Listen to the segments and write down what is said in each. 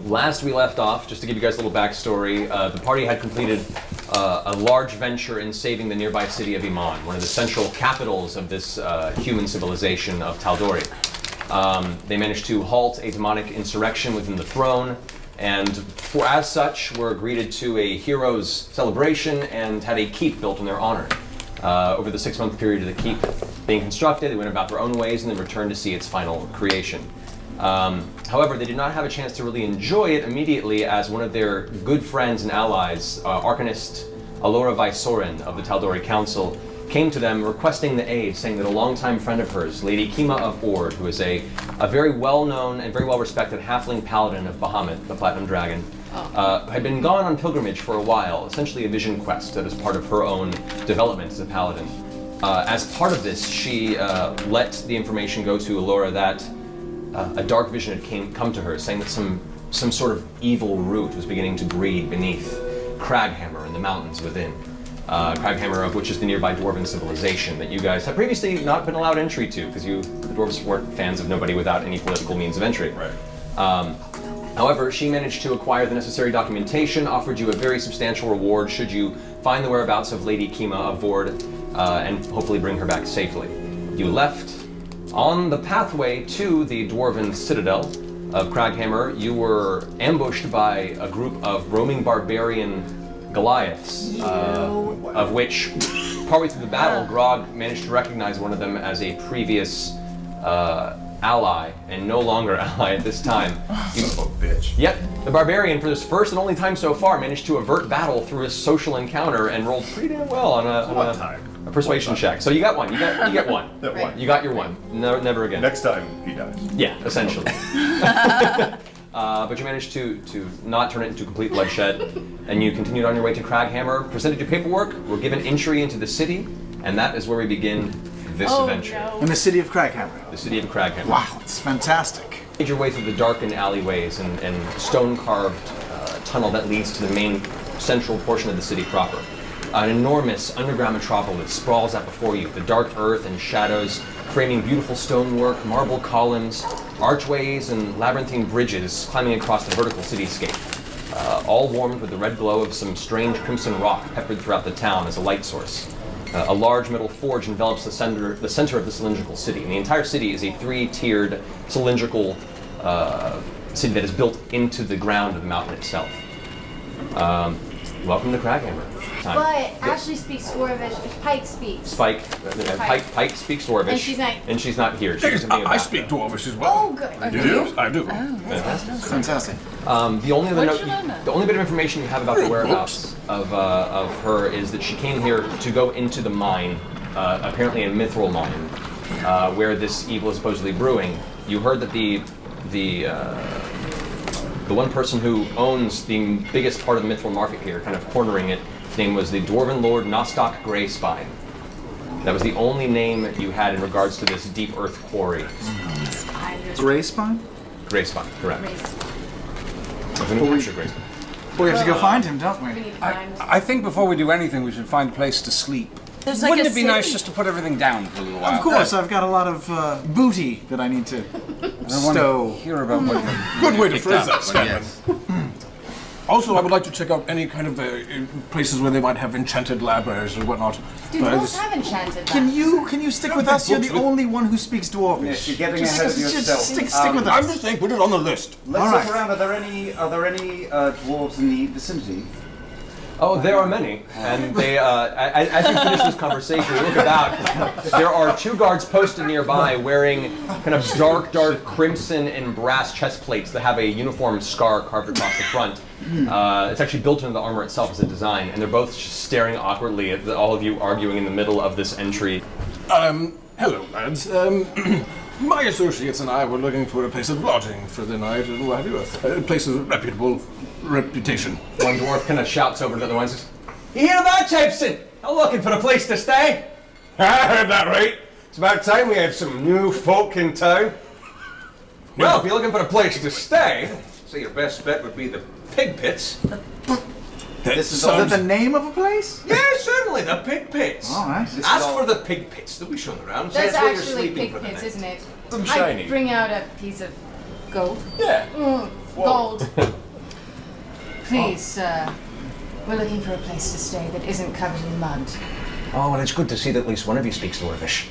Last we left off, just to give you guys a little backstory, the party had completed a large venture in saving the nearby city of Iman, one of the central capitals of this human civilization of Tal'Dorei. They managed to halt a demonic insurrection within the throne, and as such were greeted to a hero's celebration and had a keep built in their honor. Over the 6-month period of the keep being constructed, they went about their own ways and then returned to see its final creation. However, they did not have a chance to really enjoy it immediately, as one of their good friends and allies, Arcanist Alora Vysoren of the Tal'Dorei Council, came to them requesting the aid, saying that a longtime friend of hers, Lady Kima of Ord, who is a very well-known and very well-respected halfling paladin of Bahamut, the Platinum Dragon, had been gone on pilgrimage for a while, essentially a vision quest that is part of her own development as a paladin. As part of this, she let the information go to Alora that a dark vision had come to her, saying that some sort of evil root was beginning to breed beneath Kraghammer and the mountains within. Kraghammer, of which is the nearby dwarven civilization that you guys had previously not been allowed entry to, because the dwarves weren't fans of nobody without any political means of entry. Right. However, she managed to acquire the necessary documentation, offered you a very substantial reward should you find the whereabouts of Lady Kima of Vord, and hopefully bring her back safely. You left. On the pathway to the dwarven citadel of Kraghammer, you were ambushed by a group of roaming barbarian Goliaths, of which, partway through the battle, Grog managed to recognize one of them as a previous ally, and no longer ally at this time. Son of a bitch. Yep, the barbarian, for this first and only time so far, managed to avert battle through a social encounter and rolled pretty damn well on a persuasion check. So you got one. You get one. That one. You got your one. No, never again. Next time he dies. Yeah, essentially. But you managed to not turn it into complete bloodshed, and you continued on your way to Kraghammer, presented your paperwork, were given entry into the city, and that is where we begin this adventure. In the city of Kraghammer. The city of Kraghammer. Wow, it's fantastic. You made your way through the darkened alleyways and stone-carved tunnel that leads to the main central portion of the city proper. An enormous underground metropolis sprawls out before you, the dark earth and shadows framing beautiful stonework, marble columns, archways, and labyrinthine bridges climbing across the vertical cityscape, all warmed with the red glow of some strange crimson rock peppered throughout the town as a light source. A large metal forge envelops the center of the cylindrical city, and the entire city is a 3-tiered cylindrical city that is built into the ground of the mountain itself. Welcome to Kraghammer. But Ashley speaks Dwarvish. Pike speaks. Pike speaks Dwarvish. And she's not here. She's I speak Dwarvish as well. Oh, good. You do? I do. Fantastic. The only bit of information you have about the whereabouts of her is that she came here to go into the mine, apparently a mithril mine, where this evil is supposedly brewing. You heard that the one person who owns the biggest part of the mithril market here, kind of cornering it, his name was the Dwarven Lord Nostock Greyspine. That was the only name you had in regards to this deep earth quarry. Greyspine? Greyspine, correct. We have to go find him, don't we? I think before we do anything, we should find a place to sleep. There's like Wouldn't a it be city. nice just to put everything down for a little while? Of course, I've got a lot of booty that I need to I want stow. to hear about what you Good way to phrase that, but Scanlan. yes. Also, I would like to check out any kind of places where they might have enchanted libraries or whatnot. Do dwarves have enchanted Can lands? you stick with us? You're the only one who speaks Dwarvish. Yes, you're getting ahead of yourself. Just stick with I'm us. just saying, put it on the list. Let's All look right. around. Are there any dwarves in the vicinity? Oh, there are many, and they. As you finish this conversation, you look about. There are 2 guards posted nearby, wearing kind of dark crimson and brass chest plates that have a uniform scar carved across the front. It's actually built into the armor itself as a design, and they're both just staring awkwardly at all of you arguing in the middle of this entry. Hello, lads. My associates and I were looking for a place of lodging for the night and what have you. A place of reputable reputation. One dwarf kind of shouts over to the other one and says, "You hear that, Jameson? I'm looking for a place to stay." I heard that right. It's about time we had some new folk in town. Well, if you're looking for a place to stay, So your best bet would be the pig pits. This is Is that the name of a place? Yes, certainly, the pig pits. All right. Ask for the pig pits that we shown around. That's Says where you're actually sleeping pig for the pits, night. isn't it? Some I shiny. bring out a piece of gold. Yeah. Gold. Please, sir. We're looking for a place to stay that isn't covered in mud. Oh, well, it's good to see that at least one of you speaks Dwarvish.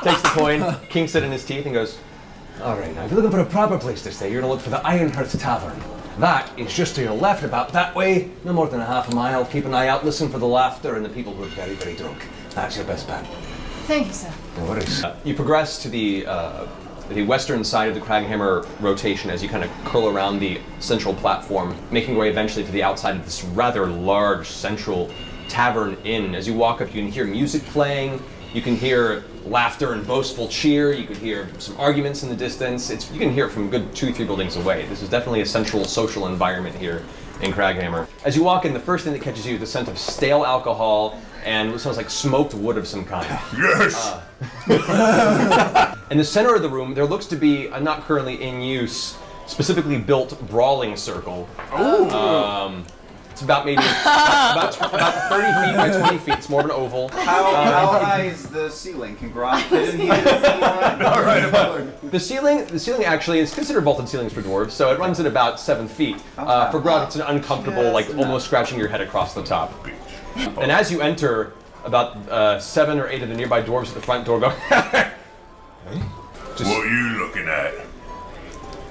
Takes the coin, kinks it in his teeth, and goes, All right, now, if you're looking for a proper place to stay, you're going to look for the Ironhearth Tavern. That is just to your left, about that way, no more than a half a mile. Keep an eye out, listen for the laughter and the people who are very, very drunk. That's your best bet. Thank you, sir. No worries. you progress to the western side of the Kraghammer rotation as you kind of curl around the central platform, making your way eventually to the outside of this rather large central tavern inn. As you walk up, you can hear music playing, you can hear laughter and boastful cheer, you can hear some arguments in the distance. You can hear it from a good 2-3 buildings away. This is definitely a central social environment here in Kraghammer. As you walk in, the first thing that catches you is the scent of stale alcohol and what smells like smoked wood of some kind. Yes! In the center of the room, there looks to be a not currently in use, specifically built brawling circle. It's about maybe about 30 feet by 20 feet. It's more of an oval. How high is the ceiling? Can Grant fit in here? The ceiling actually is considered vaulted ceilings for dwarves, so it runs at about 7 feet. For Grant, it's an uncomfortable, almost scratching your head across the top. And as you enter, about 7 or 8 of the nearby dwarves at the front door go, What are you looking at?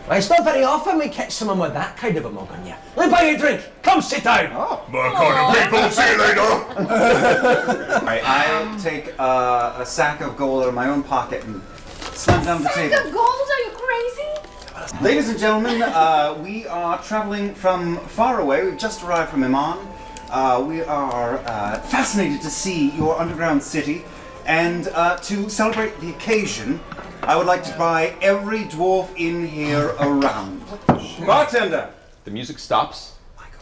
Well, it's not very often we catch someone with that kind of a mug on you. Let me buy you a drink. Come sit down. My kind of people, see you later! Alright, I take a sack of gold out of my own pocket and slam down the Sack table. of gold? Are you crazy? Ladies and gentlemen, we are traveling from far away. We've just arrived from Iman. We are fascinated to see your underground city, and to celebrate the occasion, I would like to buy every dwarf in here around. Bartender! the music stops,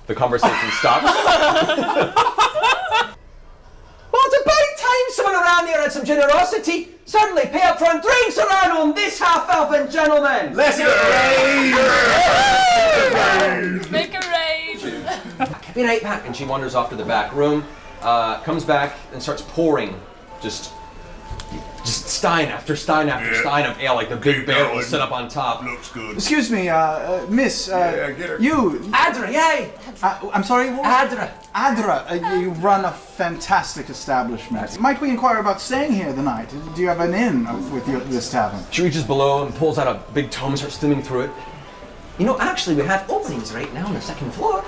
the conversation stops. Well, it's about time someone around here had some generosity. Certainly, pay up front drinks around on this half-elfin gentleman. Let's go! Make a rave! I'll be right back. And she wanders off to the back room, comes back and starts pouring just stein after stein after stein of ale, like the big Keep barrel going. set up on top. Looks good. Excuse me, miss. Yeah, get her. You. Adra, yay! I'm sorry. What was Adra. Adra, you run a fantastic establishment. Might we inquire about staying here the night? Do you have an inn with this tavern? She reaches below and pulls out a big tome and starts skimming through it. You know, actually, we have openings right now on the second floor.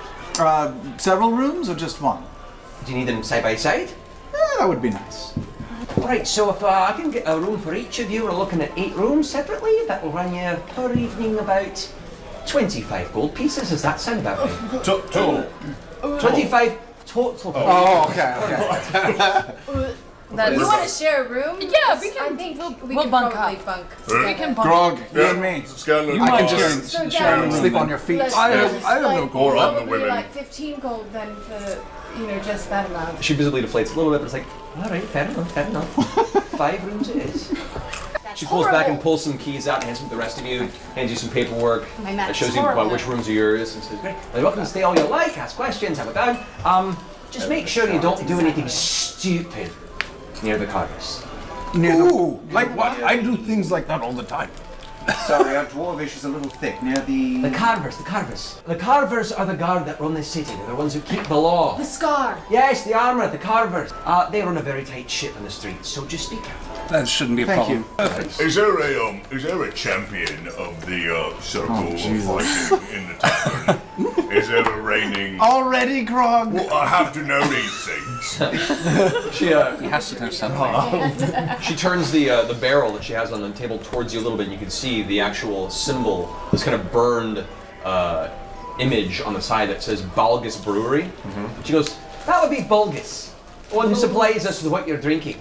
Several rooms or just one? Do you need them side by side? That would be nice. Right, so if I can get a room for each of you, we're looking at 8 rooms separately. That will run you per evening about 25 gold pieces. Does that sound about right? Total. 25 total. Oh, okay. You want to share a room? Yeah, we can- I think we we'll can bunk probably up. bunk. We can bunk. Grog, you and me. Scandal. I can just So share down. and sleep on your feet. Let's I just, have no like, gold on the probably women. like 15 gold then for, just that amount. She visibly deflates a little bit, but it's like, All right, fair enough, fair enough. 5 rooms it is. she pulls back and pulls some keys out and hands them to the rest of you, hands you some paperwork My that math's shows you horrible. which rooms are yours, and says, great. Well, you're welcome to stay all you like, ask questions, have a down. Just make sure you don't do anything stupid near the carcass. Ooh, like what? I do things like that all the time. Sorry, our dwarvish is a little thick. Near The carvers. The carvers are the guard that run this city. They're the ones who keep the law. The scar. Yes, the armourer, the carvers. They run a very tight ship on the streets, so just be careful. That shouldn't be a Thank problem. you. Is there a champion of the circle of fighting in the tavern? Is there a reigning? Already, Grog? Well, I have to know these things. She He has to know something. she turns the barrel that she has on the table towards you a little bit, and you can see the actual symbol, this kind of burned image on the side that says Balgus Brewery. She goes, That would be Bulgus, the one who supplies us with what you're drinking.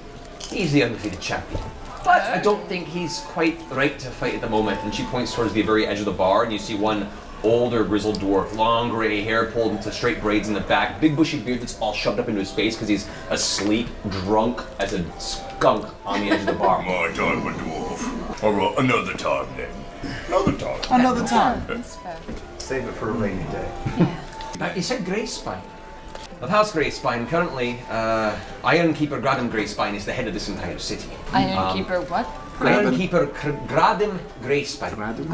He's the undefeated champion. but I don't think he's quite right to fight at the moment. And she points towards the very edge of the bar, and you see one older grizzled dwarf, long gray hair pulled into straight braids in the back, big bushy beard that's all shoved up into his face because he's asleep, drunk as a skunk on the edge of the bar. My time, a dwarf. All right, another time then. Another time. Another time. That's fair. Save it for a rainy day. Now, you said Greyspine. Of House Greyspine, currently, Ironkeeper Graham Greyspine is the head of this entire city. Iron Keeper, what? Groundkeeper Gradim Gracespine. Gradum.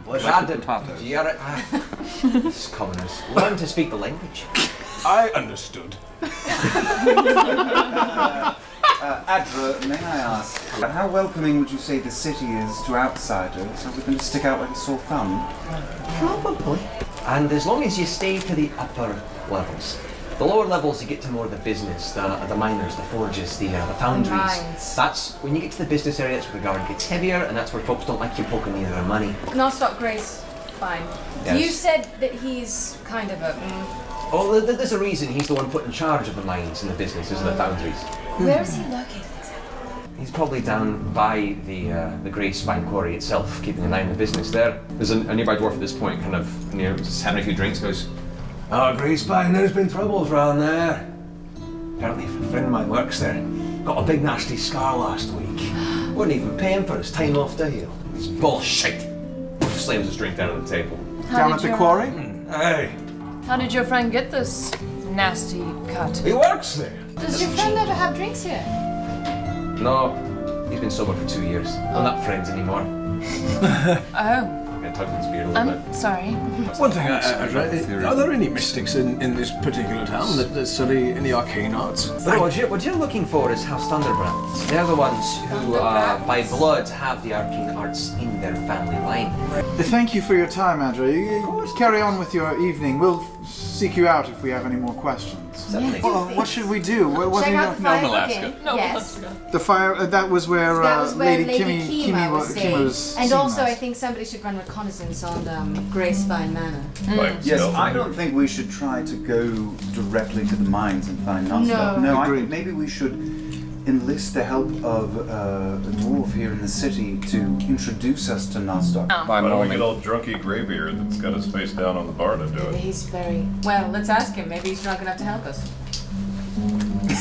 Gradim. This commoners. Learn to speak the language. I understood. Adra, may I ask, how welcoming would you say the city is to outsiders? Are we going to stick out like a sore thumb? Probably. And as long as you stay to the upper levels. The lower levels, you get to more of the business, the miners, the forges, the foundries. Mines. That's when you get to the business area. That's where the guard gets heavier, and that's where folks don't like you poking near their money. No, stop, Grace. Fine. Yes. You said that he's kind of a. Oh, there's a reason he's the one put in charge of the mines and the businesses and the foundries. Where is he located exactly? He's probably down by the Grey Spine Quarry itself, keeping an eye on the business there. There's a nearby dwarf at this point, kind of just having a few drinks, goes, "Oh, Grey Spine, there's been troubles round there. Apparently a friend of mine works there. Got a big nasty scar last week. Wouldn't even pay him for his time off to heal. He's bullshit." Slams his drink down on the table. Down at the quarry? Hey, How did your friend get this nasty cut? he works there. Does your friend ever have drinks here? No, he's been sober for 2 years. We're not friends anymore. Oh, I'm gonna tug his beard a little bit. I'm sorry. One thing I read, are there any mystics in this particular town that study any arcane arts? But what you're looking for is House Thunderbrands. They're the ones who, by blood, have the arcane arts in their family line. Thank you for your time, Andrew. You carry on with your evening. We'll seek you out if we have any more questions. Certainly. Well, what should we do? What Check do out the you fire Alaska. cooking. Yes. The fire. That was where, That was where Lady Kimi was staying. was. And seeing also, us. I think somebody should run reconnaissance on Grey Spine Manor. Yes, I don't think we should try to go directly to the mines and find Nostok. No. I think maybe we should enlist the help of a dwarf here in the city to introduce us to Nostok. By Why don't we morning. get old drunky graybeard that's got his face down on the bar to do it? He's very well. Let's ask him. Maybe he's drunk enough to help us.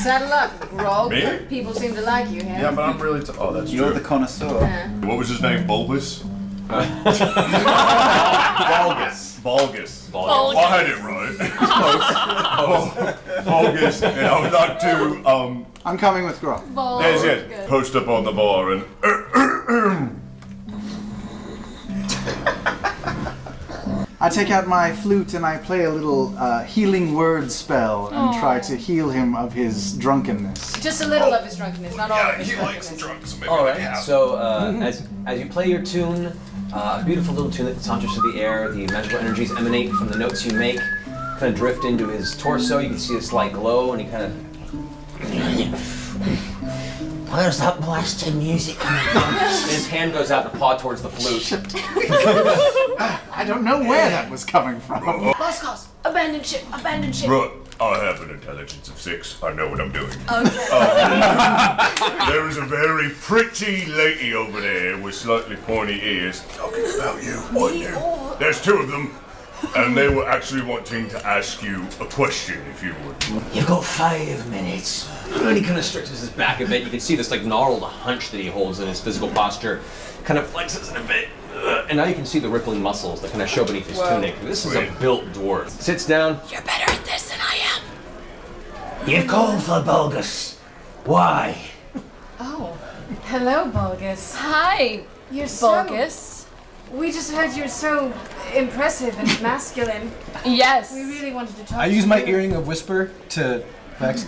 Saddle up, Grog. Me? People seem to like you here. Yeah, but I'm really. Oh, that's You're true. the connoisseur. What was his name? Bulbous? Bulgus. Bulgus. Well, I had it right. Bulgus. And I would like to, I'm coming with Grog. yes, post up on the bar and. I take out my flute and I play a little healing word spell and try to heal him of his drunkenness. Just a little of his drunkenness, not all of his He likes drunkenness. drunk, so maybe All like right. half. So as you play your tune, a beautiful little tune that saunters through the air. The magical energies emanate from the notes you make, kind of drift into his torso. You can see a slight glow, and he kind of. Where's that blasted music coming from? His hand goes out to paw towards the flute. I don't know where that was coming from. Lost cause. Abandon ship. Abandon ship. Right, I have an intelligence of 6. I know what I'm doing. Okay. There is a very pretty lady over there with slightly pointy ears talking about you. There's 2 of them, and they were actually wanting to ask you a question, if you would. You've got 5 minutes. And he kind of stretches his back a bit. You can see this like gnarled hunch that he holds in his physical posture. Kind of flexes it a bit. And now you can see the rippling muscles that kind of show beneath his tunic. This is a built dwarf. Sits down. You're better at this than I am. You've called for Bulgus. Why? Oh. Hello, Bulgus. Hi, You're so. Bulgus. We just heard you're so impressive and masculine. Yes. We really wanted to talk I to use my you. earring of whisper to Vex.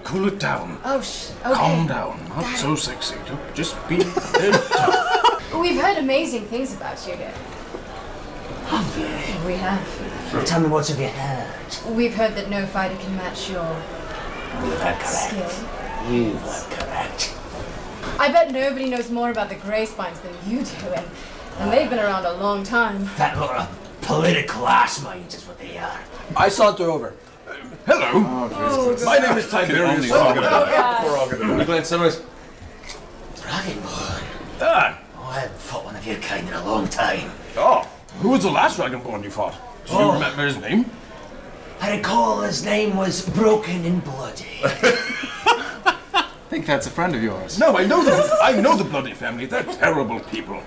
Cool it down. Oh, okay. Calm down. Not so sexy. Just be. We've heard amazing things about you here. We have. Tell me what have you heard? We've heard that no fighter can match your You've heard skill. correct. You've heard correct. I bet nobody knows more about the Grey Spines than you do, and they've been around a long time. That lot of political ass minds is what they are. I saunter over. Hello. My name is Tiberius. You glance somewhere. Dragonborn. Ah. Oh, I haven't fought one of your kind in a long time. Oh, who was the last Dragonborn you fought? Do you remember his name? I recall his name was Broken and Bloody. I think that's a friend of yours. No, I know them. I know the Bloody family. They're terrible people.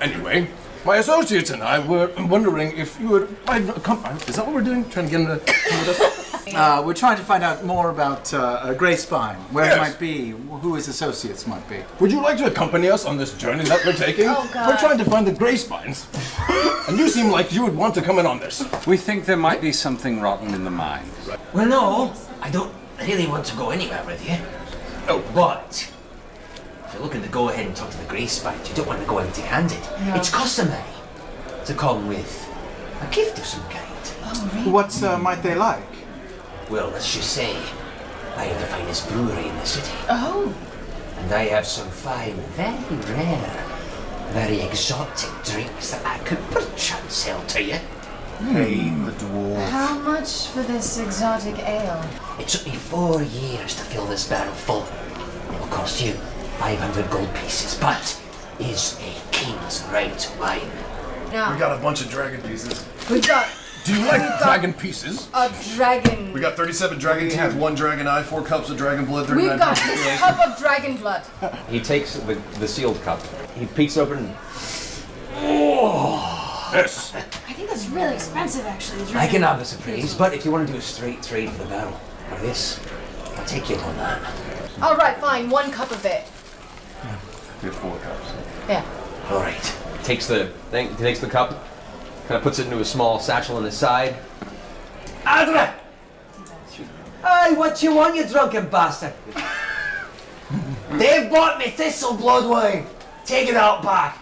Anyway, my associates and I were wondering if you would. Is that what we're doing? Trying to get him to come with us? We're trying to find out more about Greyspine, where Yes. it might be, who his associates might be. Would you like to accompany us on this journey that we're taking? Oh, God. We're trying to find the Grey Spines. And you seem like you would want to come in on this. We think there might be something rotten in the mine. Well, no, I don't really want to go anywhere with you. Oh. But if you're looking to go ahead and talk to the Grey Spines, you don't want to go empty-handed. It's customary to come with a gift of some kind. What might they like? Well, let's just say I have the finest brewery in the city. Oh. And I have some fine, very rare, very exotic drinks that I could perchance sell to you. Hey, the dwarf. How much for this exotic ale? It took me 4 years to fill this barrel full. It'll cost you 500 gold pieces, but is a king's right wine. Now, We got a bunch of dragon pieces. we've got Do you like dragon pieces? a dragon. We got 37 dragon teeth, 1 dragon eye, 4 cups of dragon blood, We've 39 got cups of this ale. cup of dragon blood. He takes the sealed cup. He peeks open. Yes. I think that's really expensive, actually. I can have the surprise, but if you want to do a straight trade for the barrel, or this, I'll take you on that. All right, fine. 1 cup of it. We have 4 cups. Yeah. All right. Takes the thing. He takes the cup. Kind of puts it into a small satchel on his side. Adra! Aye, what you want, you drunken bastard? They've bought me thistle blood wine. Take it out back.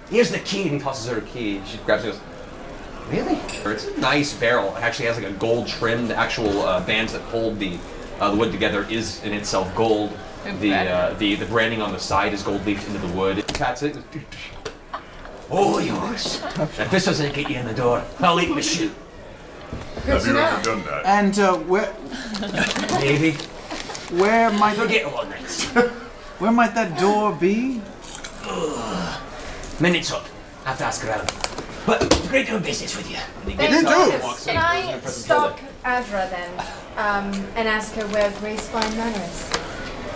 Here's the key. And he tosses her a key. She grabs it and goes, really? It's a nice barrel. It actually has like a gold trim. The actual bands that hold the wood together is in itself gold. The branding on the side is gold leafed into the wood. Pats it. All yours. If this doesn't get you in the door, I'll eat my shoe. Have you ever done that? And where Maybe. might Forget all this. where might that door be? Minutes up. Have to ask around. But it's great doing business with you. And he Thank gets you. up and walks in. Can Goes in I and presses stop Hilda. Adra then, and ask her where Greyspine Manor is?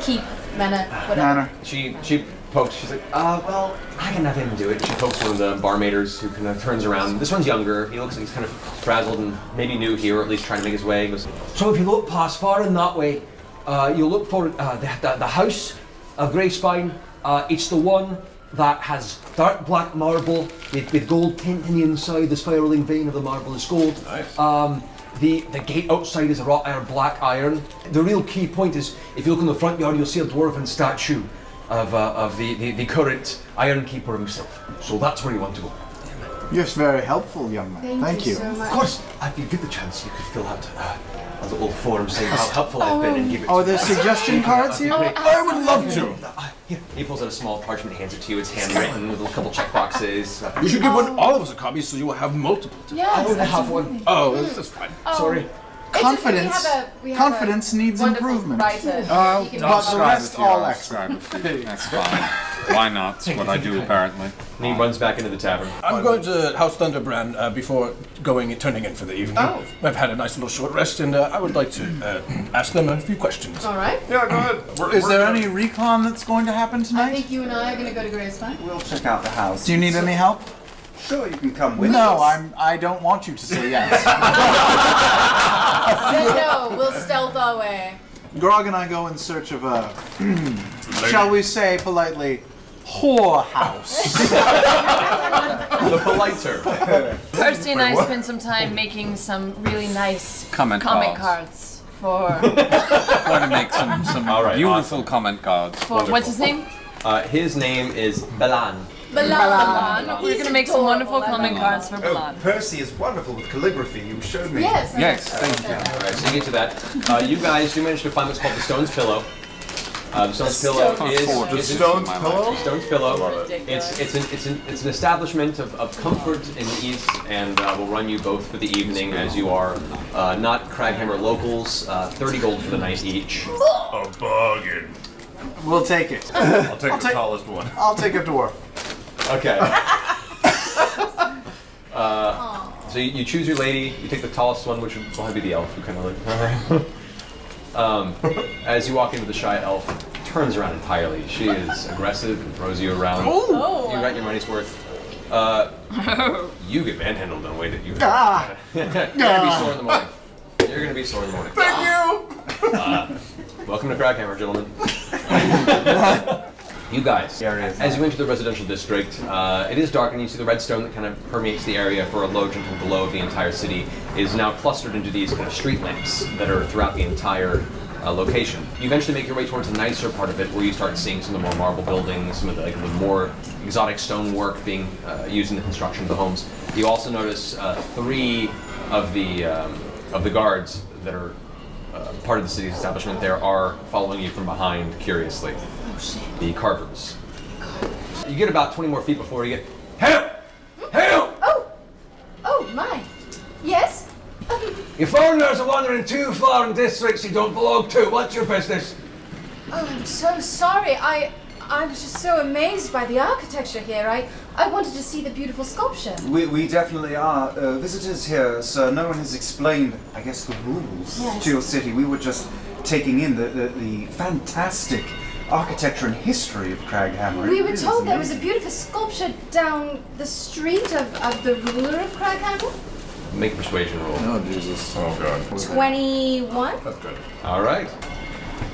Keep Manor, whatever. Manor. She pokes. She's like, well, I can have him do it. She pokes one of the barmaiders who kind of turns around. This one's younger. He looks like he's kind of frazzled and maybe new here, or at least trying to make his way. He goes, So if you look past far in that way, you'll look for the house of Greyspine. It's the one that has dark black marble with gold tint in the inside. The spiraling vein of the marble is gold. Nice. The gate outside is a wrought iron, black iron. The real key point is, if you look in the front yard, you'll see a dwarven statue of the current iron keeper himself. So that's where you want to go. You're very helpful, young man. Thank you so Of much. course, if you get the chance, you could fill out a little form saying how helpful I've been and give it Oh, to there's suggestion cards here? I would love to. here. He pulls out a small parchment, hands it to you. It's handwritten with a couple check boxes. You should give all of us a copy so you will have multiple. Yes, I don't have one. Oh, that's fine. Sorry. Confidence. We have Confidence a needs wonderful improvement. Writer. I'll, He can I'll the subscribe rest with you. all I'll extra. subscribe with you. That's fine. Why not? It's what I do, apparently. And he runs back into the tavern. I'm going to House Thunderbrand before turning in for the evening. Oh. I've had a nice little short rest, and I would like to ask them a few questions. All right. Yeah, go ahead. Is there any recon that's going to happen I tonight? think you and I are going to go to Greyspine. We'll check out the house. Do you need any help? Sure, you can come with No, us. I don't want you to say yes. No, we'll stealth our way. Grog and I go in search of a, shall we say politely, whorehouse. The polite term. Percy and I spent some time making some really nice Comment cards for Going to make some All right, beautiful comment cards. what's his name? His name is Balan. Balan. We're He's gonna make some wonderful adorable. I comment love cards for Oh, Balan. Percy is wonderful with calligraphy. You showed me. Yes. Yes, thank you. All right, so you get to that. You guys do manage to find what's called the Stone's Pillow. The Stone's Pillow Stone's is Pillow. The is- Stone's my Pillow? Stone's Pillow. Ridiculous. It's an establishment of comfort in the east, and will run you both for the evening, as you are not Kraghammer locals. 30 gold for the night each. A bargain. We'll take it. I'll take the tallest one. I'll take a dwarf. Okay. So you choose your lady. You take the tallest one, which would probably be the elf. You kind of like. As you walk into the shy elf, turns around entirely. She is aggressive and throws you around. Oh. You got your money's worth. You get manhandled in a way that you. Ah. You're gonna be sore in the morning. You're You're going to be sore in the morning. Thank you! Welcome to Kraghammer, gentlemen. You guys, as you enter the residential district, it is dark and you see the redstone that kind of permeates the area for a low, gentle glow of the entire city is now clustered into these kind of street lamps that are throughout the entire location. You eventually make your way towards the nicer part of it where you start seeing some of the more marble buildings, some of the more exotic stonework being used in the construction of the homes. You also notice 3 of the guards that are part of the city's establishment there are following you from behind curiously. Oh shit. The carvers. You get about 20 more feet before you get help! Help! Oh my. Yes? You foreigners are wandering too far in districts you don't belong to. What's your business? Oh, I'm so sorry. I was just so amazed by the architecture here. I wanted to see the beautiful sculpture. We definitely are visitors here, sir. No one has explained, I guess, the rules to your city. We were just taking in the fantastic architecture and history of Kraghammer. We were told there was a beautiful sculpture down the street of the ruler of Kraghammer. Make a persuasion roll. Oh, Jesus. Oh, God. 21. That's good. All right.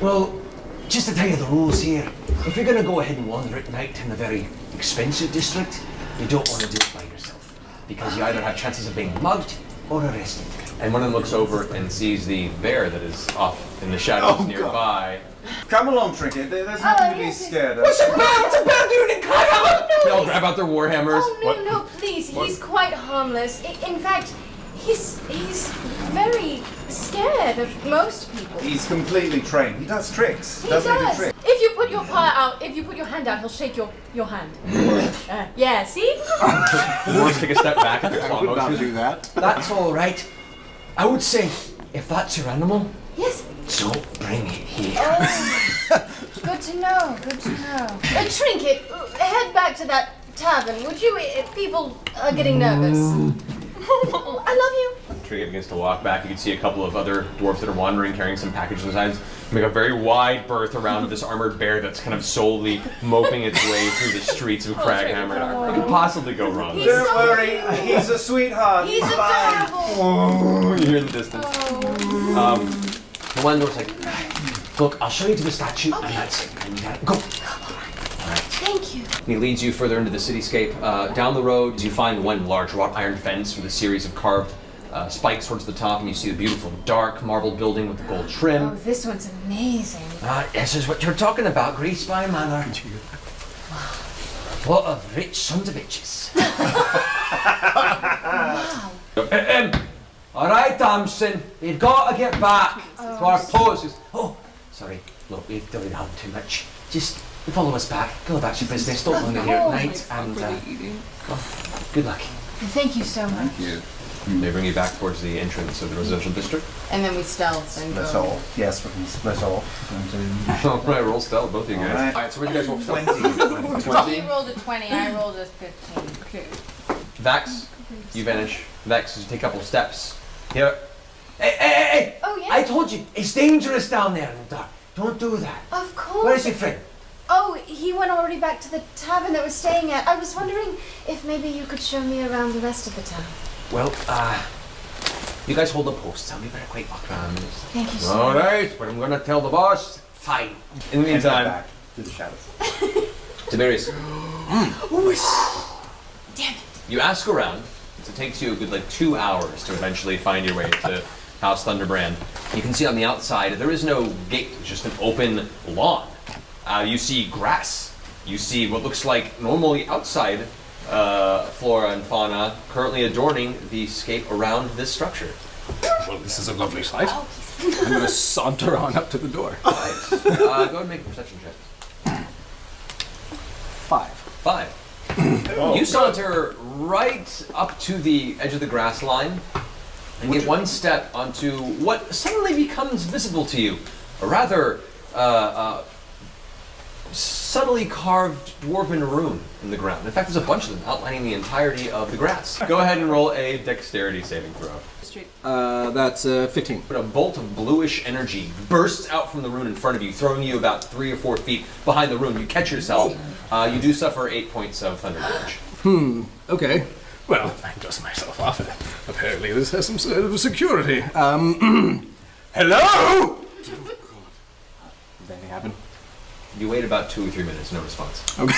Well, just to tell you the rules here, if you're going to go ahead and wander at night in a very expensive district, you don't want to do it by yourself, because you either have chances of being mugged or arrested. And one of them looks over and sees the bear that is off in the shadows nearby. Come along, Trinket. There's nothing to be scared of. What's a bear doing in Kraghammer? They all grab out their war hammers. Oh, no, please. He's quite harmless. In fact, he's very scared of most people. He's completely trained. He does tricks. He Doesn't does. he do tricks? If you put your paw out, if you put your hand out, he'll shake your hand. Yeah, see? Dwarves take a step back at the slow I would not motion. do that. That's all right. I would say, if that's your animal, Yes. so bring it here. Oh, good to know. Good to know. Trinket, head back to that tavern, would you? People are getting nervous. I love you. Trinket begins to walk back. You can see a couple of other dwarves that are wandering, carrying some packages in their hands. Make a very wide berth around this armored bear that's kind of slowly moping its way through the streets of Kraghammer. What could possibly go wrong? He's Don't so worry. cute. He's a sweetheart. He's fine. adorable. Oh, you hear in the distance. The one dwarf's like, look, I'll show you to the statue, and that's it. And you gotta go. Thank you. And he leads you further into the cityscape. Down the road, you find one large wrought iron fence with a series of carved spikes towards the top, and you see the beautiful dark marble building with the gold trim. Oh, this one's amazing. This is what you're talking about, Grease by Manor. What a rich sons of bitches. Wow. All right, Damson, you've got to get back to our posts. Oh, sorry, look, we've delayed on too much. Just follow us back, go about your business, don't linger here at night, and good luck. Thank you so much. They bring you back towards the entrance of the residential district. And then we stealth and Split go. off. Yes, we can split off. All right, roll stealth, both of you guys. All right. All right, so what do you guys roll stealth? 20. He rolled a 20, I rolled a 15. Okay. Vax, you vanish. Vex, as you take a couple of steps. Here. Hey! Oh, yeah? I told you, it's dangerous down there in the dark. Don't do that. Of course. Where's your friend? Oh, he went already back to the tavern that we're staying at. I was wondering if maybe you could show me around the rest of the town. Well, you guys hold the posts. I'll be very quick. Thank you so All much. right, but I'm going to tell the boss. Fine. In the And meantime, back to the shadows. Tiberius, Damn it. you ask around. It takes you a good 2 hours to eventually find your way to House Thunderbrand. You can see on the outside there is no gate, it's just an open lawn. You see grass. You see what looks like normally outside flora and fauna currently adorning the scape around this structure. Well, this is a lovely sight. I'm going to saunter on up to the door. Go ahead and make a perception check. 5. 5. You saunter right up to the edge of the grass line and get one step onto what suddenly becomes visible to you. A rather subtly carved dwarven rune in the ground. In fact, there's a bunch of them outlining the entirety of the grass. Go ahead and roll a dexterity saving throw. That's 15. But a bolt of bluish energy bursts out from the rune in front of you, throwing you about 3 or 4 feet behind the rune. You catch yourself. You do suffer 8 points of thunder damage. Okay. Well, I dust myself off it. Apparently this has some sort of security. Hello? Did anything happen? You wait about 2 or 3 minutes, no response. Okay.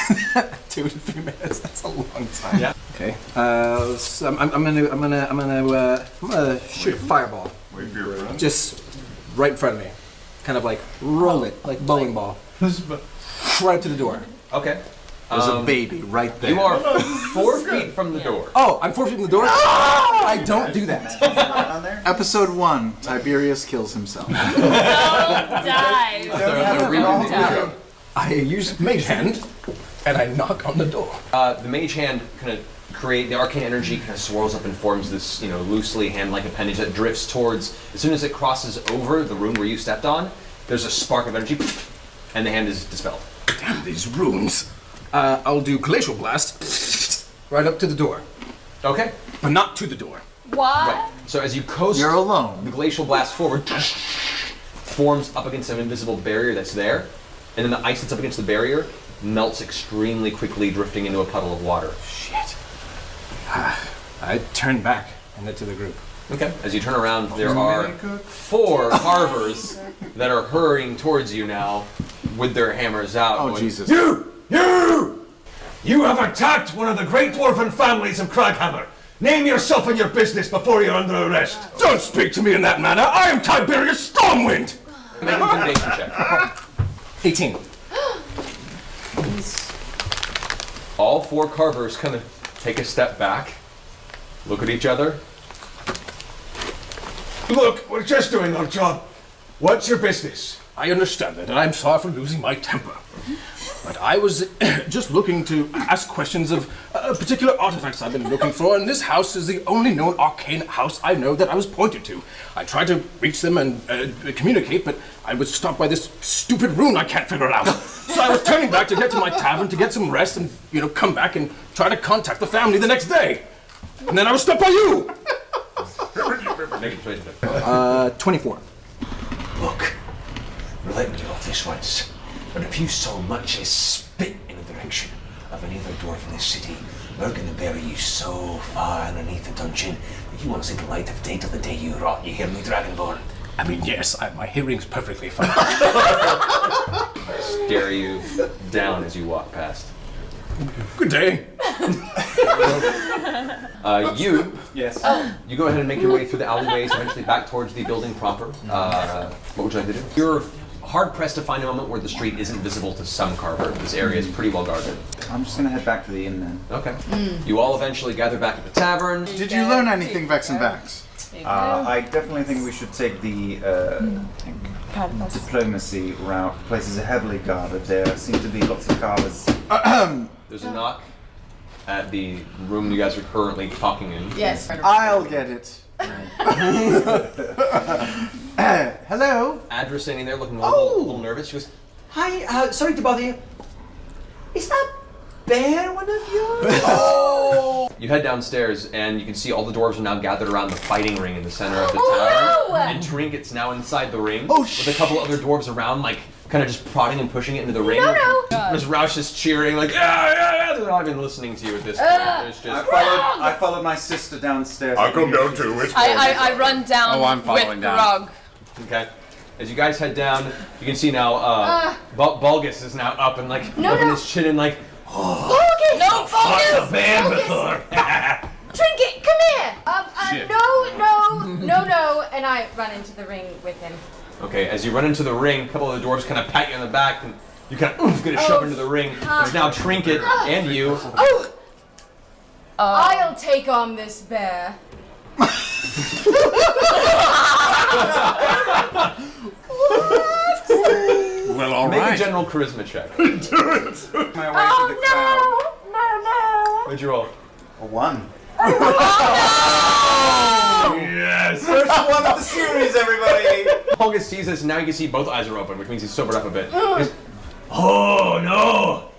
2 to 3 minutes. That's a long time. Yeah. Okay. So I'm gonna shoot a fireball. Wait for your friend. Just right in front of me. Kind of like roll it like bowling ball. Right up to the door. Okay. There's a baby right there. You are 4 feet from the door. Oh, I'm 4 feet from the door? I don't do that. On there? Episode 1, Tiberius kills himself. Die. I use Mage Hand, and I knock on the door. The mage hand kind of the arcane energy kind of swirls up and forms this, loosely hand-like appendage that drifts towards, as soon as it crosses over the rune where you stepped on, there's a spark of energy, and the hand is dispelled. Damn these runes. I'll do Glacial Blast right up to the door, Okay. but not to the door. What? Right. So as you coast You're alone. the glacial blast forward, forms up against an invisible barrier that's there, and then the ice that's up against the barrier melts extremely quickly, drifting into a puddle of water. Shit. I turn back and into the group. Okay. As you turn around, there are 4 carvers that are hurrying towards you now with their hammers out. Oh, going, Jesus. You have attacked one of the great dwarven families of Kraghammer. Name yourself and your business before you're under arrest. Don't speak to me in that manner. I am Tiberius Stormwind. Make an intimidation check. 18. All 4 carvers kind of take a step back, look at each other. Look, we're just doing our job. What's your business? I understand that, and I'm sorry for losing my temper. But I was just looking to ask questions of particular artifacts I've been looking for, and this house is the only known arcane house I know that I was pointed to. I tried to reach them and communicate, but I was stopped by this stupid rune I can't figure out. So I was turning back to get to my tavern to get some rest and, come back and try to contact the family the next day. And then I was stopped by you! Make a persuasion check. 24. Look, let me get off this once. But if you so much as spit in the direction of any other dwarf in this city, we're going to bury you so far underneath the dungeon that you won't see the light of day till the day you rot. You hear me, Dragonborn? I mean, yes, my hearing's perfectly fine. Stare you down as you walk past. Good day. Yes. You go ahead and make your way through the alleyways, eventually back towards the building proper. What would you like to do? You're hard-pressed to find a moment where the street isn't visible to some carver. This area is pretty well guarded. I'm just gonna head back to the inn then. Okay. You all eventually gather back at the tavern. Did you learn anything, Vex and Vax? I definitely think we should take the diplomacy route. Places are heavily guarded. There seem to be lots of carvers. There's a knock at the room you guys are currently talking in. Yes. I'll get it. Hello? Adra's standing there looking a Oh! little nervous. She goes, Hi, sorry to bother you. Is that bear one of yours? you head downstairs and you can see all the dwarves are now gathered around the fighting ring in the center of the Oh, tavern. no! And Trinket's now inside the ring Oh, with a couple other dwarves around, like, kind of just prodding and pushing it into the ring. No. There's Roush is cheering, like, yeah. They're not even listening to you at this point. There's just... I followed my sister downstairs. I'll come down too. It's I run down Oh, I'm following with down. Grog. Okay. As you guys head down, you can see now, Bulgus is now up and, like, No, rubbing no. his chin and, like, Bogus! No, Bogus! bear Bogus! before. Trinket, come here! No, and I run into the ring with him. okay, as you run into the ring, a couple of the dwarves kind of pat you on the back and you kind of get a shove into the ring. There's now Trinket and you. Oh! I'll take on this bear. Well, all Make right. a general charisma check. My way to the crowd. No! What'd you roll? A 1. Yes. First one of the series, everybody. Bulgus sees this, and now you can see both eyes are open, which means he's sobered up a bit. He goes, Oh no!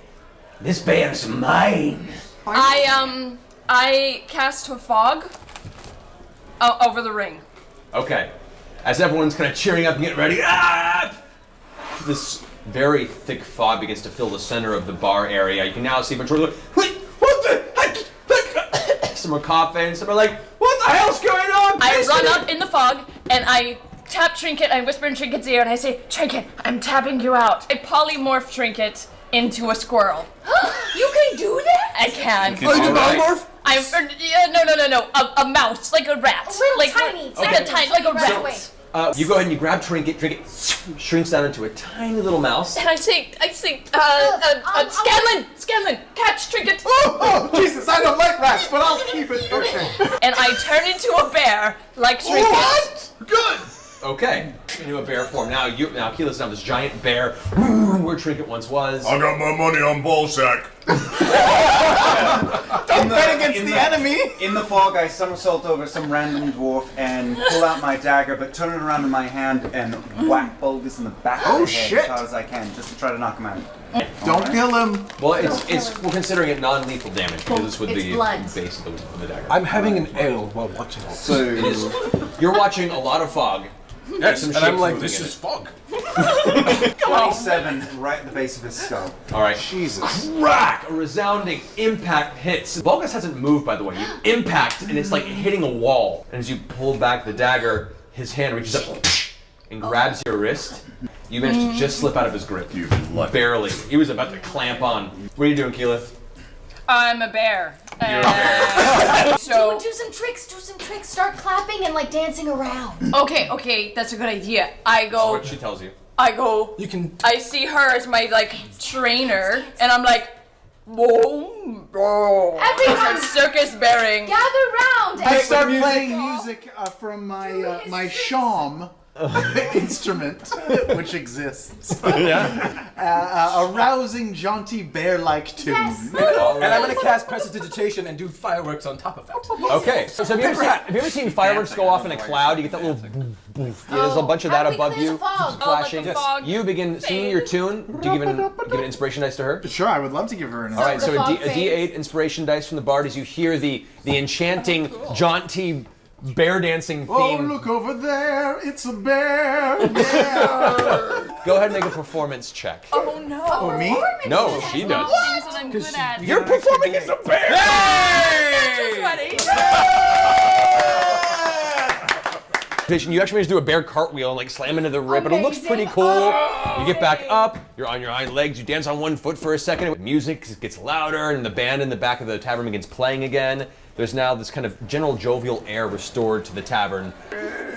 This bear's mine. I cast a fog over the ring. okay. As everyone's kind of cheering up and getting ready, this very thick fog begins to fill the center of the bar area. You can now see a bunch of like, wait, what the heck? Some are coughing, some are like, what hell's going on? I run up in the fog and I tap Trinket. I whisper in Trinket's ear and I say, Trinket, I'm tapping you out. I polymorph Trinket into a squirrel. You can do that? I can. Oh, you can polymorph? No. A mouse, like a rat. A little like tiny, like a rat. Wait. You go ahead and you grab Trinket. Trinket shrinks down into a tiny little mouse. And I say, Scanlan, catch Trinket. Oh, Jesus, I don't like rats, but I'll keep it. Okay. And I turn into a bear, like Trinket. What? Good. Okay, into a bear form. Now Keyleth's now this giant bear where Trinket once was. I got my money on Ballsack. Don't bet against the enemy. In the fog, I somersault over some random dwarf and pull out my dagger, but turn it around in my hand and whack Bulgus in the back of the head shit. as hard as I can, just to try to knock him out. Don't kill him. Well, it's we're considering it non-lethal damage because it's with It's the blood. base of the dagger. I'm having an ale while watching this. So It is. You're watching a lot of fog. Yes, Some and I'm shapes like, moving this in is it. fog. 27 right at the base of his skull. All right. Jesus. Crack! A resounding impact hits. Bulgus hasn't moved, by the way. You impact, and it's like hitting a wall. And as you pull back the dagger, his hand reaches up and grabs your wrist. You manage to just slip out of his grip. You lucky. Barely. He was about to clamp on. What are you doing, Keyleth? I'm a bear. You're a bear. So Do some tricks. Start clapping and like dancing around. okay, that's a good idea. I go. What she tells you. You can. I see her as my like trainer, and I'm like, boom, boom. Everyone, Circus bearing. gather round. I and- start playing music from my shawm instrument, which exists. A rousing, jaunty, bear-like tune. Yes. And I'm gonna cast Prestidigitation and do fireworks on top of that. Okay. So have you ever seen fireworks go off in a cloud? You get that little boom, boom. Yeah, there's a bunch of that How do we above clear you. the fog? Flashing. Oh, like the fog You begin singing your tune. Do you give an inspiration dice to her? Sure, I would love to give her an All right, so The a fog D8 inspiration dice from the bard as you hear the enchanting, jaunty bear dancing theme. Oh, look over there, it's a bear. Yeah. Go ahead and make a performance check. Oh no. Oh, me? No, she does. Things that I'm good at. You're performing as a bear! You actually managed to do a bear cartwheel and like slam into the rib, but it looks pretty cool. You get back up, you're on your hind legs, you dance on one foot for a second. Music gets louder, and the band in the back of the tavern begins playing again. There's now this kind of general jovial air restored to the tavern.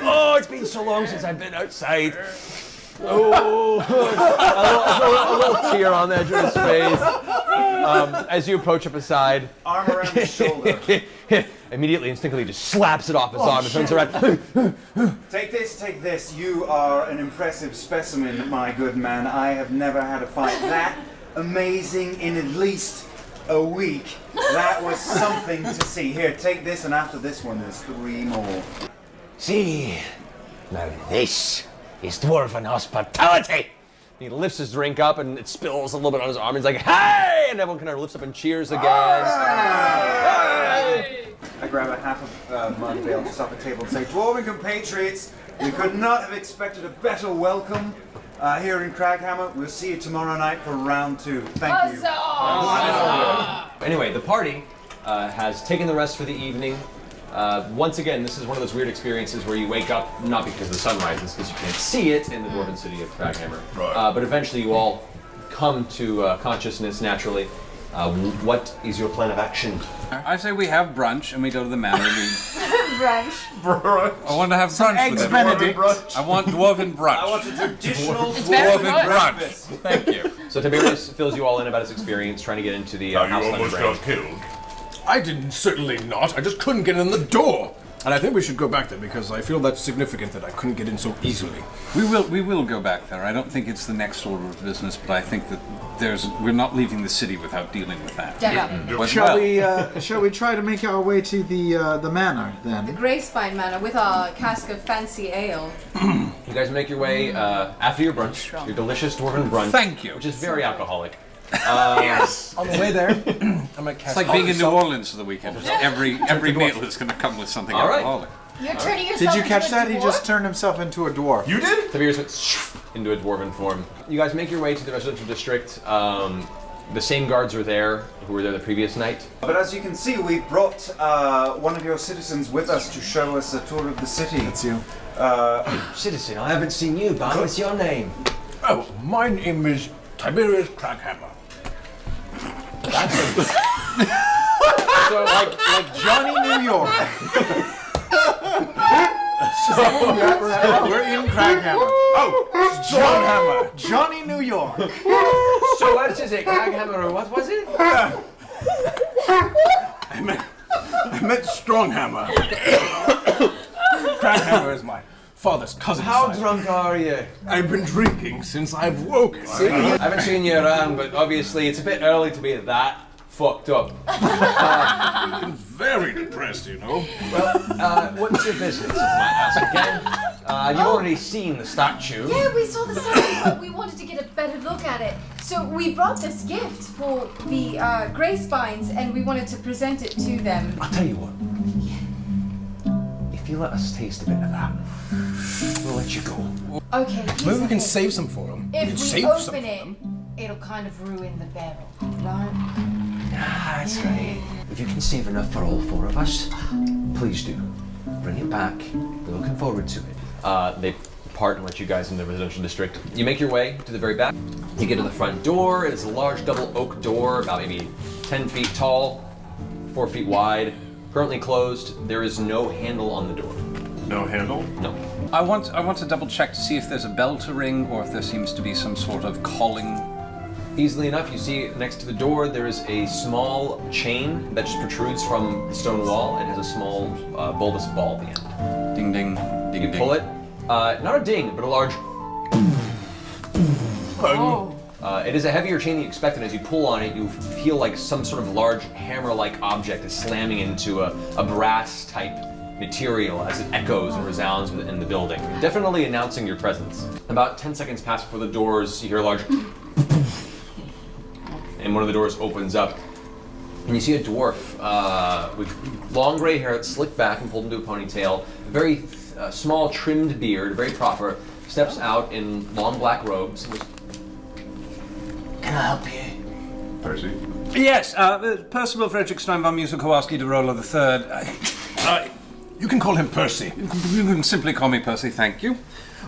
Oh, it's been so long since I've been outside. Oh, a little tear on the edge of his face. As you approach up his side, Arm around his shoulder. immediately, instinctively, just slaps it off his arm and turns around. Take this. You are an impressive specimen, my good man. I have never had a fight that amazing in at least a week. That was something to see. Here, take this, and after this one, there's 3 more. See, now this is dwarven hospitality. He lifts his drink up and it spills a little bit on his arm. He's like, "Hey!" And everyone kind of lifts up and cheers again. I grab a half of mud veil just off the table and say, Dwarven compatriots, we could not have expected a better welcome here in Kraghammer. We'll see you tomorrow night for round 2. Thank you. Anyway, the party has taken the rest for the evening. Once again, this is one of those weird experiences where you wake up, not because the sun rises, because you can't see it in the dwarven city of Kraghammer. Right. But eventually you all come to consciousness naturally. What is your plan of action? I say we have brunch and we go to the manor. Brunch. I want to have brunch Eggs with them. Benedict. I want dwarven brunch. I want a traditional very dwarven good. brunch. Thank you. So Tiberius fills you all in about his experience trying to get into the Now house you almost underground. got killed. I didn't, certainly not. I just couldn't get in the door. And I think we should go back there because I feel that's significant that I couldn't get in so easily. We will go back there. I don't think it's the next order of business, but I think that we're not leaving the city without dealing with that. But Shall we try to make our way to the manor then? Greyspine Manor with our cask of fancy ale. You guys make your way after your brunch, your delicious dwarven brunch. Thank you. Which is very alcoholic. On the way there, I'm gonna cast. It's like being in New Orleans for the weekend. Every meal is going to come with something All right. alcoholic. You're turning yourself Did you into catch a that? He dwarf? just turned himself into a dwarf. You did? Tiberius went into a dwarven form. You guys make your way to the residential district. The same guards are there who were there the previous night. But as you can see, we've brought one of your citizens with us to show us a tour of the city. That's you. Citizen, I haven't seen you, but what's your name? Oh, my name is Tiberius Kraghammer. So like Johnny New York. We're in Kraghammer. Oh, John Hammer. Johnny New York. So what is it, Kraghammer, or what was it? I meant Stronghammer. Kraghammer is my father's cousin. How drunk are you? I've been drinking since I've woken. I haven't seen you around, but obviously it's a bit early to be that fucked up. I'm very depressed, you know. Well, what's your business, if I might ask again? You've already seen the statue. Yeah, we saw the statue, but we wanted to get a better look at it. So we brought this gift for the Grey Spines, and we wanted to present it to them. I'll tell you what. If you let us taste a bit of that, we'll let you go. Okay, Maybe we can save some for him. if we save some open for it, them. it'll kind of ruin the barrel, right? That's right. If you can save enough for all four of us, please do. Bring it back. We're looking forward to it. They part and let you guys in the residential district. You make your way to the very back. You get to the front door. It's a large double oak door, about maybe 10 feet tall, 4 feet wide. Currently closed. There is no handle on the door. No handle? No. I want to double check to see if there's a bell to ring or if there seems to be some sort of calling. Easily enough, you see next to the door there is a small chain that just protrudes from the stone wall and has a small bulbous ball at the end. Ding ding. You can pull it. Not a ding, but a large. It is a heavier chain than you expected. As you pull on it, you feel like some sort of large hammer-like object is slamming into a brass-type material as it echoes and resounds in the building, definitely announcing your presence. About 10 seconds pass before the doors, you hear a large and one of the doors opens up, and you see a dwarf with long gray hair that's slicked back and pulled into a ponytail, a very small trimmed beard, very proper, steps out in long black robes and goes, "Can I help you?" Percy? Yes, Percival Frederick Steinbaum Musa Kowalski de Rolla III. You can call him Percy. You can simply call me Percy, thank you.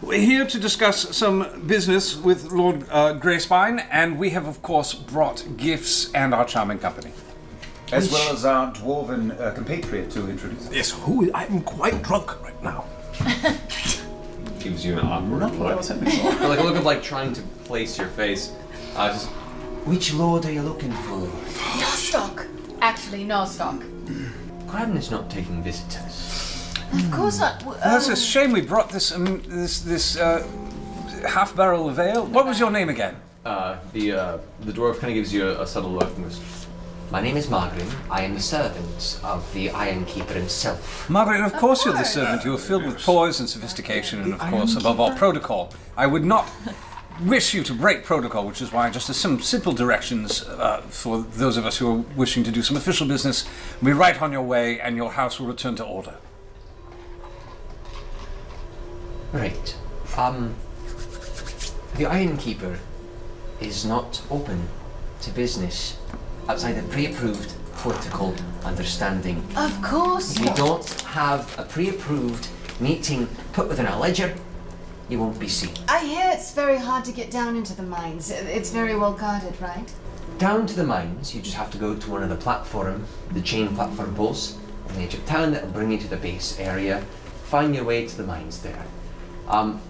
We're here to discuss some business with Lord Greyspine, and we have, of course, brought gifts and our charming company. As well as our dwarven compatriot to introduce. Yes, who? I'm quite drunk right now. Gives you an awkward look. Like a look of like trying to place your face. Just, Which lord are you looking for? Nostock. Actually, Nostock. Gradden's not taking visitors. Of course not. That's a shame we brought this half barrel of ale. What was your name again? the dwarf kind of gives you a subtle look and goes, My name is Margaret. I am the servant of the Iron Keeper himself. Margaret, of course you're the servant. You are filled with poise and sophistication and, of course, above all, protocol. I would not wish you to break protocol, which is why just some simple directions for those of us who are wishing to do some official business will be right on your way and your house will return to order. Right. The Iron Keeper is not open to business outside a pre-approved protocol understanding. Of course If you not. don't have a pre-approved meeting put within a ledger, you won't be seen. I hear it's very hard to get down into the mines. It's very well guarded, right? Down to the mines, you just have to go to one of the chain platform posts on the edge of town that'll bring you to the base area. Find your way to the mines there.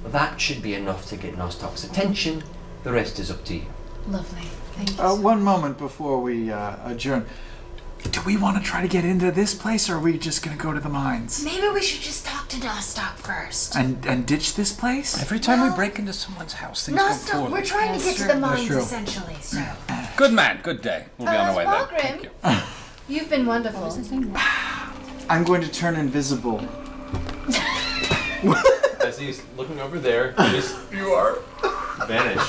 That should be enough to get Nostock's attention. The rest is up to you. Lovely. Thank you. One moment before we adjourn. Do we want to try to get into this place, or are we just going to go to the mines? Maybe we should just talk to Nostock first. And ditch this place? Every time we break into someone's house, things go Nostock, poorly. we're trying to get to the mines true. essentially, so. Good man, good day. We'll be on our way then. Thank you. You've been wonderful. I'm going to turn invisible. as he's looking over there, you are vanish.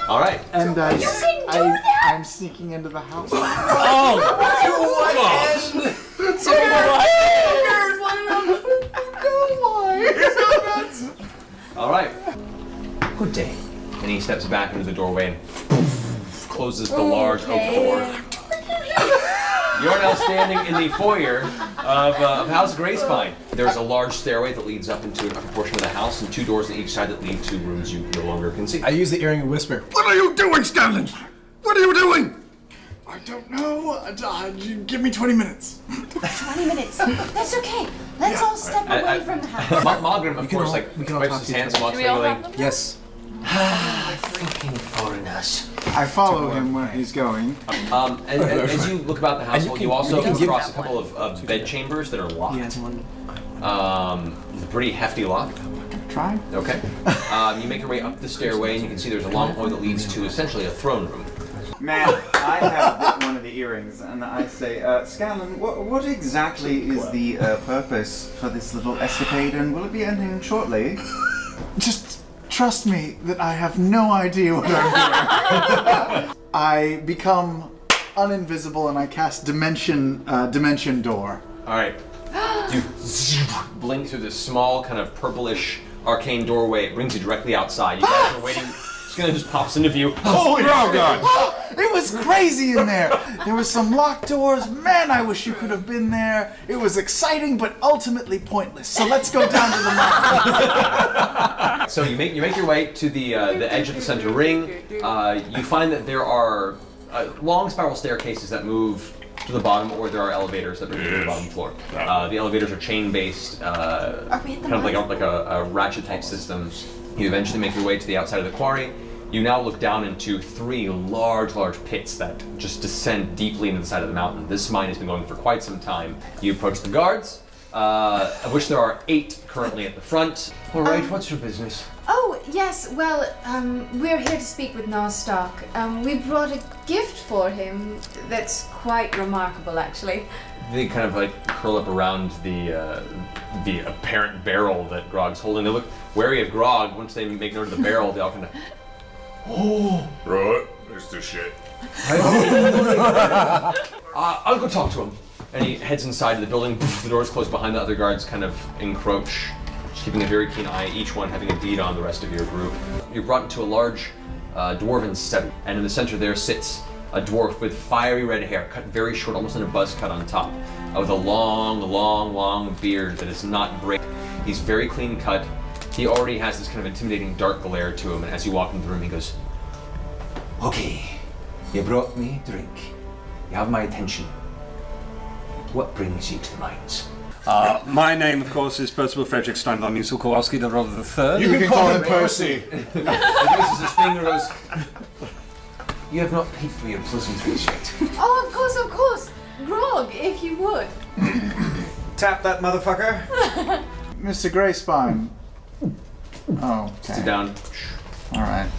All right. And You can do that? I'm sneaking into the house. All right. Good day. And he steps back into the doorway and closes the large oak door. You're now standing in the foyer of House Grayspine. There's a large stairway that leads up into an upper portion of the house, and 2 doors on each side that lead to rooms you no longer can see. I use the earring and whisper. What are you doing, Scanlan? What are you doing? I don't know. Give me 20 minutes. 20 minutes. That's okay. Let's all step away from the house. Malgrim, of course, wipes his hands and walks away going, Yes. Fucking foreigners. I follow him where he's going. and as you look about the household, you also come across a couple of bed chambers that are locked. It's a pretty hefty lock. Try. Okay. You make your way up the stairway, and you can see there's a long hallway that leads to essentially a throne room. Man, I have one of the earrings, and I say, Scanlan, what exactly is the purpose for this little escapade, and will it be ending shortly? Just trust me that I have no idea what I'm doing. I become uninvisible and I cast dimension door. All right. You blink through this small, kind of purplish arcane doorway. It brings you directly outside. You guys are waiting. Scanlan just pops into view. Holy God! It was crazy in there. There was some locked doors. Man, I wish you could have been there. It was exciting, but ultimately pointless. So let's go down to the mountain. So you make your way to the edge of the center ring. You find that there are long spiral staircases that move to the bottom, or there are elevators that bring you to the bottom floor. The elevators are chain-based, kind of like a ratchet-type system. You eventually make your way to the outside of the quarry. You now look down into 3 large pits that just descend deeply into the side of the mountain. This mine has been going for quite some time. You approach the guards, of which there are 8 currently at the front. All right, what's your business? Oh, yes, well, we're here to speak with Nostock. We brought a gift for him that's quite remarkable, actually. They kind of curl up around the apparent barrel that Grog's holding. They look wary of Grog. Once they make note of the barrel, they all kind of, Right, there's the shit. I'll go talk to him. And he heads inside the building. The doors close behind the other guards, kind of encroach, just keeping a very keen eye, each one having a bead on the rest of your group. You're brought into a large dwarven study, and in the center there sits a dwarf with fiery red hair, cut very short, almost in a buzz cut on top, with a long beard that is not great. He's very clean cut. He already has this kind of intimidating dark glare to him, and as you walk into the room, he goes, Okay, you brought me drink. You have my attention. What brings you to the mines? My name, of course, is Percival Frederick Steinvall Musil Kowalski, the Brother the Third. You can call him Percy. he raises his finger and goes, You have not paid for your pleasantries yet. Oh, of course. Grog, if you would. Tap that motherfucker. Mr. Grayspine. Oh, okay. sit down. All right.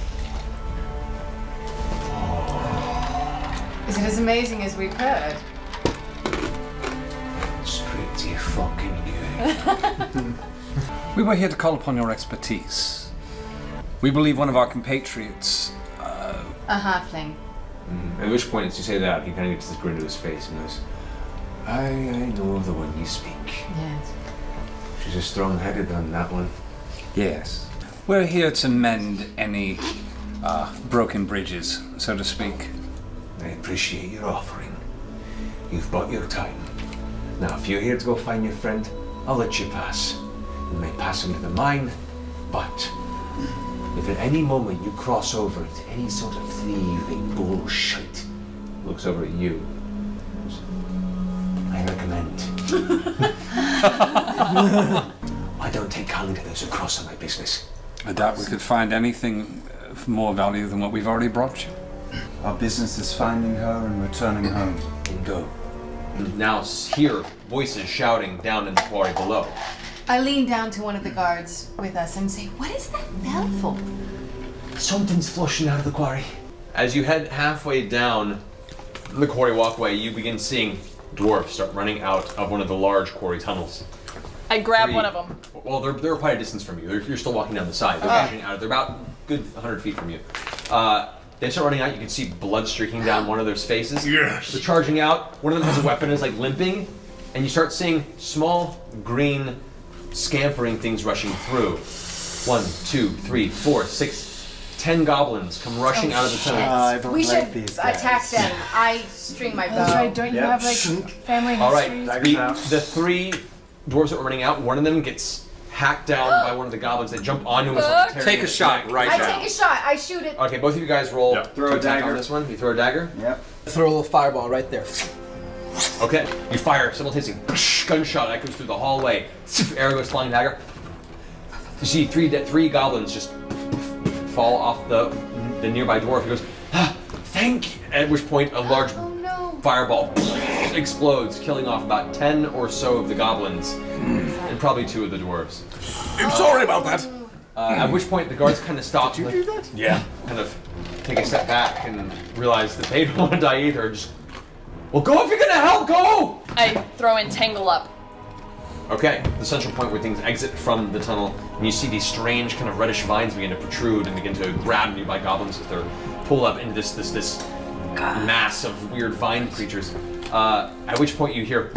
Is it as amazing as we've heard? It's pretty fucking good. We were here to call upon your expertise. We believe one of our compatriots. A halfling. At which point, as you say that, he kind of gets this grin to his face and goes, I know of the one you speak. Yes. She's a strong-headed on that one. Yes. We're here to mend any broken bridges, so to speak. I appreciate your offering. You've bought your time. Now, if you're here to go find your friend, I'll let you pass. You may pass him to the mine, but if at any moment you cross over to any sort of thieving bullshit, looks over at you. I recommend. I don't take kindly to those who cross on my business. I doubt we could find anything of more value than what we've already brought you. Our business is finding her and returning home. Bingo. Now hear voices shouting down in the quarry below. I lean down to one of the guards with us and say, what is that bell for? Something's flushing out of the quarry. As you head halfway down the quarry walkway, you begin seeing dwarves start running out of one of the large quarry tunnels. I grab 3. one of them. Well, they're quite a distance from you. You're still walking down the side. They're rushing out. They're about good 100 feet from you. They start running out. You can see blood streaking down one of their faces. Yes. They're charging out. One of them has a weapon, is like limping, and you start seeing small green scampering things rushing through. 1, 2, 3, 4, 6, 10 goblins come rushing out of the tunnel. I don't We like should these guys. attack them. I string my bow. That's right, don't you have like family All right, histories? the 3 dwarves that were running out, one of them gets hacked down by one of the goblins. They jump onto him. and start tearing Take a his shot neck. right I now. take a shot. I shoot it. Okay, both of you guys roll. Yep. Throw to a attack dagger. on this one. You throw a dagger. Yep. Throw a little fireball right there. Okay, you fire simultaneously. Gunshot that goes through the hallway. Arrow goes flying dagger. You see 3 goblins just fall off the nearby dwarf. He goes, thank you. At which point a large Oh no. fireball explodes, killing off about 10 or so of the goblins, and probably 2 of the dwarves. I'm sorry about that. At which point the guards kind of stop. Did you do that? Yeah. Kind of take a step back and realize that they don't want to die either. Just, well, go if you're gonna help. Go. I throw in Tangle Up. Okay, the central point where things exit from the tunnel, and you see these strange kind of reddish vines begin to protrude and begin to grab nearby goblins as they're pulled up into this mass of weird vine creatures. At which point you hear,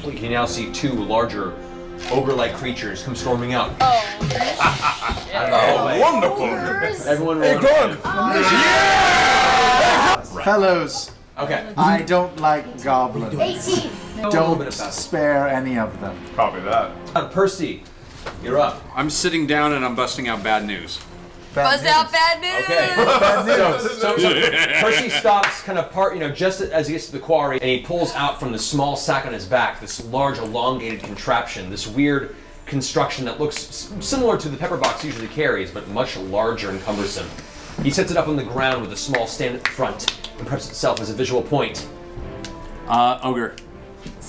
you can now see 2 larger ogre-like creatures come storming out. Oh, Out of the hallway. Wonderful. Everyone Hey, roll Grog. Fellows, Okay. I don't like goblins. 18. A little Don't bit of that. spare any of them. Copy that. Percy, you're up. I'm sitting down and I'm busting out bad news. Buzz out, bad news! Okay. So Percy stops kind of just as he gets to the quarry, and he pulls out from the small sack on his back this large elongated contraption, this weird construction that looks similar to the pepper box he usually carries, but much larger and cumbersome. He sets it up on the ground with a small stand at the front and preps itself as a visual point. Ogre.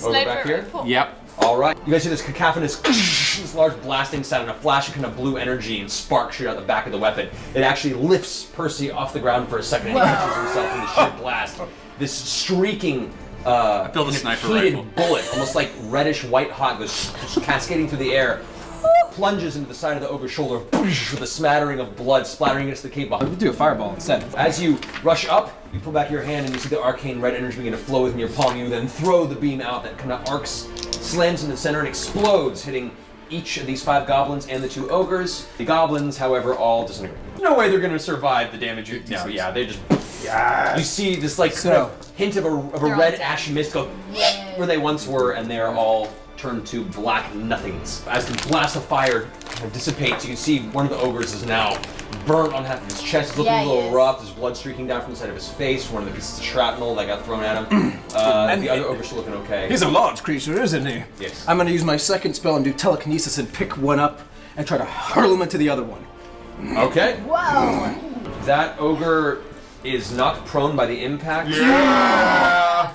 Over back here? Yep. All right. You guys hear this cacophonous, this large blasting sound and a flash of kind of blue energy and sparks shoot out the back of the weapon. It actually lifts Percy off the ground for a second and he catches himself in the sheer blast. This streaking, built a sniper heated rifle. bullet, almost like reddish white hot, goes cascading through the air, plunges into the side of the ogre's shoulder with a smattering of blood splattering against the cape behind. We'll do a fireball instead. As you rush up, you pull back your hand and you see the arcane red energy begin to flow within your palm. You then throw the beam out that kind of arcs, slams in the center, and explodes, hitting each of these 5 goblins and the 2 ogres. The goblins, however, all disintegrate. No way they're going to survive the damage. No, yeah, they just. Yeah. You see this kind of hint of a red ash mist go where they once were, and they are all turned to black nothings. As the blast of fire kind of dissipates, you can see one of the ogres is now burnt on half of his chest. He's looking a little rough. There's blood streaking down from the side of his face. One of the pieces of shrapnel that got thrown at him. The other ogre's still looking okay. He's a large creature, isn't he? Yes. I'm going to use my second spell and do telekinesis and pick one up and try to hurl him into the other one. Okay. Whoa. That ogre is knocked prone by the impact. Yeah.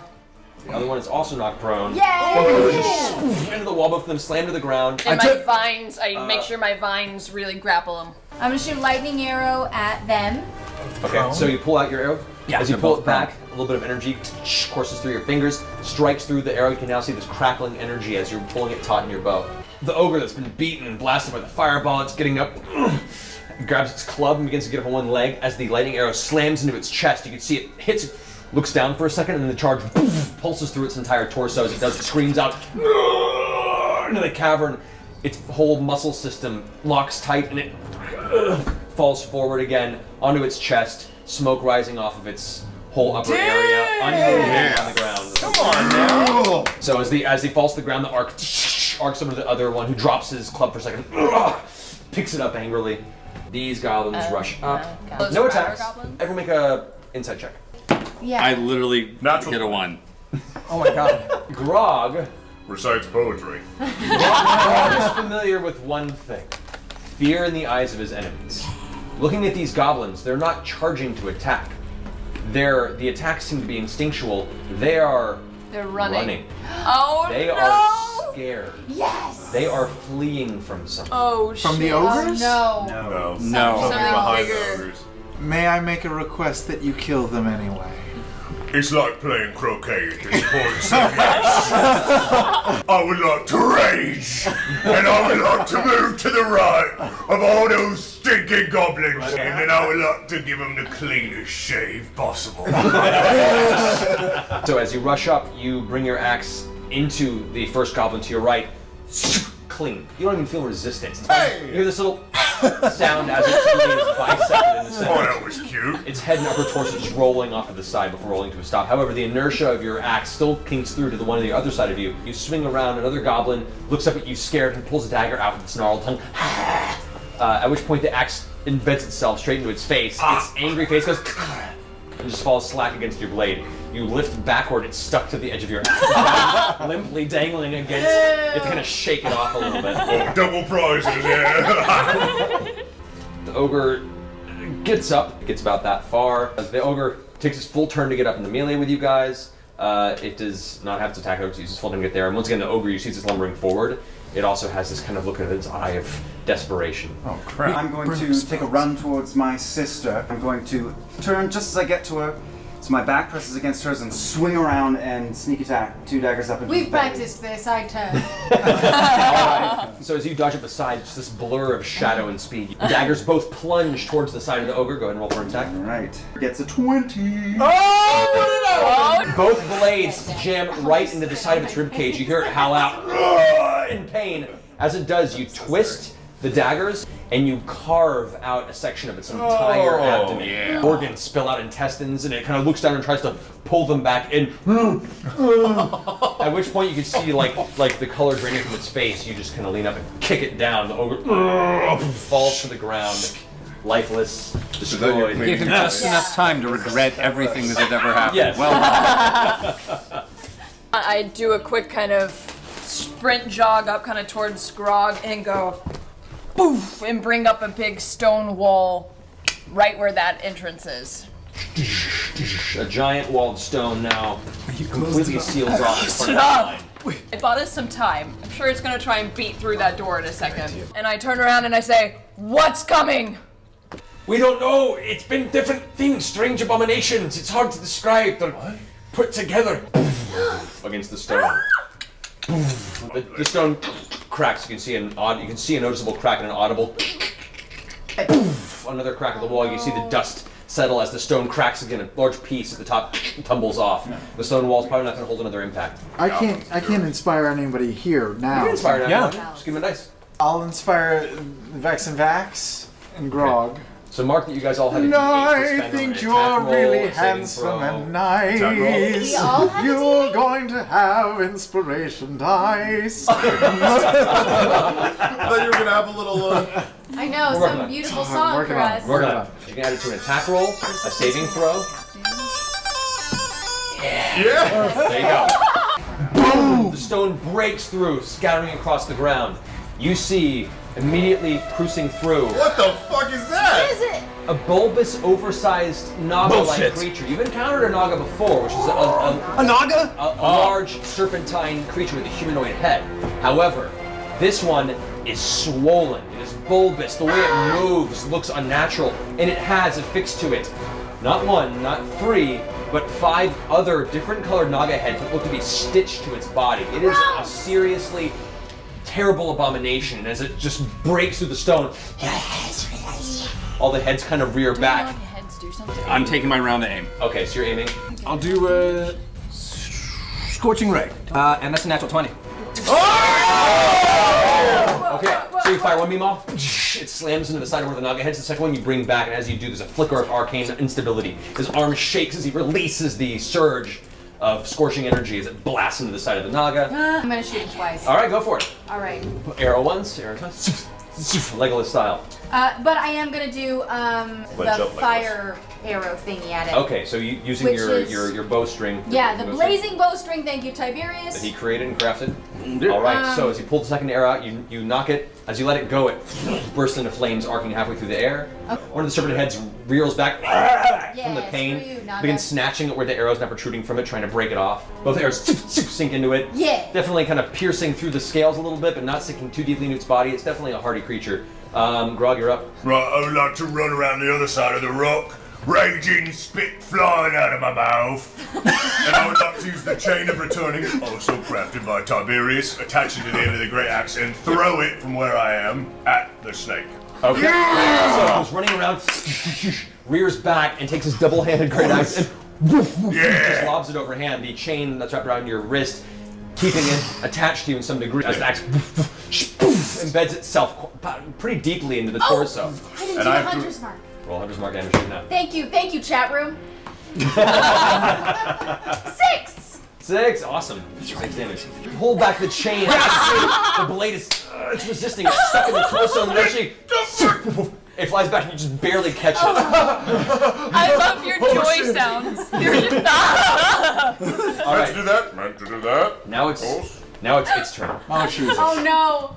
The other one is also knocked prone. Yay! Both ogres just spoof into the wall, both of them slam to the ground. And my vines, I make sure my vines really grapple them. I'm gonna shoot lightning arrow at them. Okay, so you pull out your arrow. Yeah, As you they're pull both it back, a little bit of energy courses through your fingers, strikes through the arrow. You can now see this crackling energy as you're pulling it taut in your bow. The ogre that's been beaten and blasted by the fireball, it's getting up, grabs its club and begins to get up on one leg. As the lightning arrow slams into its chest, you can see it hits it, looks down for a second, and then the charge pulses through its entire torso. As it does, it screams out into the cavern. Its whole muscle system locks tight, and it falls forward again onto its chest, smoke rising off of its whole upper area, unmoving on the ground. Come on now! So as he falls to the ground, the arcs over to the other one, who drops his club for a second, picks it up angrily. These goblins rush up. Those No router attacks. goblins? Everyone make a insight check. Yeah. I literally Natural get a 1. Oh my god. Grog Recites poetry. is familiar with one thing: fear in the eyes of his enemies. Looking at these goblins, they're not charging to attack. The attacks seem to be instinctual. They're running. Oh They no! are scared. Yes. They are fleeing from something. Oh shit. From the ogres? Oh no. No. No. Something behind bigger. the ogres. May I make a request that you kill them anyway? It's like playing croquet at this point, so yes. I would like to rage, and I would like to move to the right of all those stinking goblins, and then I would like to give them the cleanest shave possible. So as you rush up, you bring your axe into the first goblin to your right. Clean. You don't even feel resistance. You hear this little sound as it suddenly is bisected in the center. Oh, that was cute. Its head and upper torso just rolling off to the side before rolling to a stop. However, the inertia of your axe still kinks through to the one on the other side of you. You swing around, another goblin looks up at you scared and pulls a dagger out with its gnarled tongue. At which point the axe embeds itself straight into its face. Its angry face goes and just falls slack against your blade. You lift backward, it's stuck to the edge of your axe, limply dangling against. You have to kind of shake it off a little bit. Oh, double prizes, yeah. The ogre gets up, gets about that far. The ogre takes its full turn to get up in the melee with you guys. It does not have to attack, it uses its full turn to get there. And once again, the ogre, you see it's lumbering forward. It also has this kind of look in its eye of desperation. Oh crap. I'm going to take a run towards my sister. I'm going to turn just as I get to her, so my back presses against hers and swing around and sneak attack 2 daggers up into We've the belly. practiced this, I turn. Alright. So as you dodge up aside, just this blur of shadow and speed. Daggers both plunge towards the side of the ogre. Go ahead and roll for an attack. Alright. Gets a 20. Oh! Both blades jam right into the side of its ribcage. You hear it howl out in pain. As it does, you twist the daggers and you carve out a section of its entire abdomen. Yeah. Organs spill out intestines, and it kind of looks down and tries to pull them back in. At which point you can see like the color draining from its face. You just kind of lean up and kick it down. The ogre falls to the ground, lifeless, destroyed. Give him just enough time to regret everything that had ever happened. Yes. Well done. I do a quick kind of sprint jog up kind of towards Grog and go boof and bring up a big stone wall right where that entrance is. A giant walled stone now completely seals off in front of the line. I bought us some time. I'm sure it's gonna try and beat through that door in a second. And I turn around and I say, "What's coming?" We don't know. It's been different things, strange abominations. It's hard to describe. They're put together. Against the stone. The stone cracks. You can see a noticeable crack and an audible. Another crack of the wall. You see the dust settle as the stone cracks again. A large piece at the top tumbles off. The stone wall's probably not going to hold another impact. I can't inspire anybody here now. You can inspire now. Yeah. Just give him a dice. I'll inspire Vex and Vax and Grog. So mark that you guys all had a And D8 to I spend on think an you're attack roll, really a saving handsome throw. and nice. We all have a You're going to have inspiration dice. I thought you were gonna have a little. I know, We're working some on it. beautiful I'm song working for on it. us. We're gonna. You can add it to an attack roll, a saving throw. Yeah. There you go. Boom! The stone breaks through, scattering across the ground. You see, immediately cruising through, What the fuck is What that? is it? a bulbous, oversized Naga-like Bullshit. creature. You've encountered a Naga before, which is A Naga? a large serpentine creature with a humanoid head. However, this one is swollen. It is bulbous. The way it moves looks unnatural, and it has affixed to it not 1, not 3, but 5 other different colored Naga heads that look to be stitched to its body. It is a seriously terrible abomination, and as it just breaks through the stone, all the heads kind of rear back. I'm taking my round to aim. Okay, so you're aiming. I'll do a Scorching Ray. And that's a natural 20. Okay, so you fire one Meemaw, it slams into the side of where the Naga heads. The second one you bring back, and as you do, there's a flicker of arcane instability. His arm shakes as he releases the surge of scorching energy as it blasts into the side of the Naga. I'm gonna shoot him twice. All right, go for it. All right. Arrow once, arrow twice. Legolas style. But I am gonna do the fire arrow thingy at it. Okay, so you using Which your, is- your bowstring. Yeah, the bowstring blazing bowstring. Thank you, that Tiberius. he created and crafted. All right, so as you pull the second arrow out, you knock it. As you let it go, it bursts into flames, arcing halfway through the air. One of the serpent heads reels back from the Yeah, pain, screw you, Naga. begins snatching at where the arrow's not protruding from it, trying to break it off. Both arrows sink into it. Yeah. Definitely kind of piercing through the scales a little bit, but not sinking too deeply into its body. It's definitely a hardy creature. Grog, you're up. Right, I would like to run around the other side of the rock, raging spit flying out of my mouth. And I would like to use the chain of returning, also crafted by Tiberius, attach it to the end of the great axe, and throw it from where I am at the snake. Okay. So it goes running around, rears back, and takes his double-handed great axe and just lobs it overhand. The chain that's wrapped around your wrist, keeping it attached to you in some degree as the axe embeds itself pretty deeply into the torso. I didn't And do I the have to- hunter's mark. Roll Hunter's Mark damage right now. Thank you, chat room. 6! 6, awesome. 6 damage. You hold back the chain. The blade is it's resisting. It's stuck in the torso, and eventually it flies back, and you just barely catch it. I love your joy sounds. You're just All Meant right. to do that. Meant to do that. Now it's its turn. Oh no!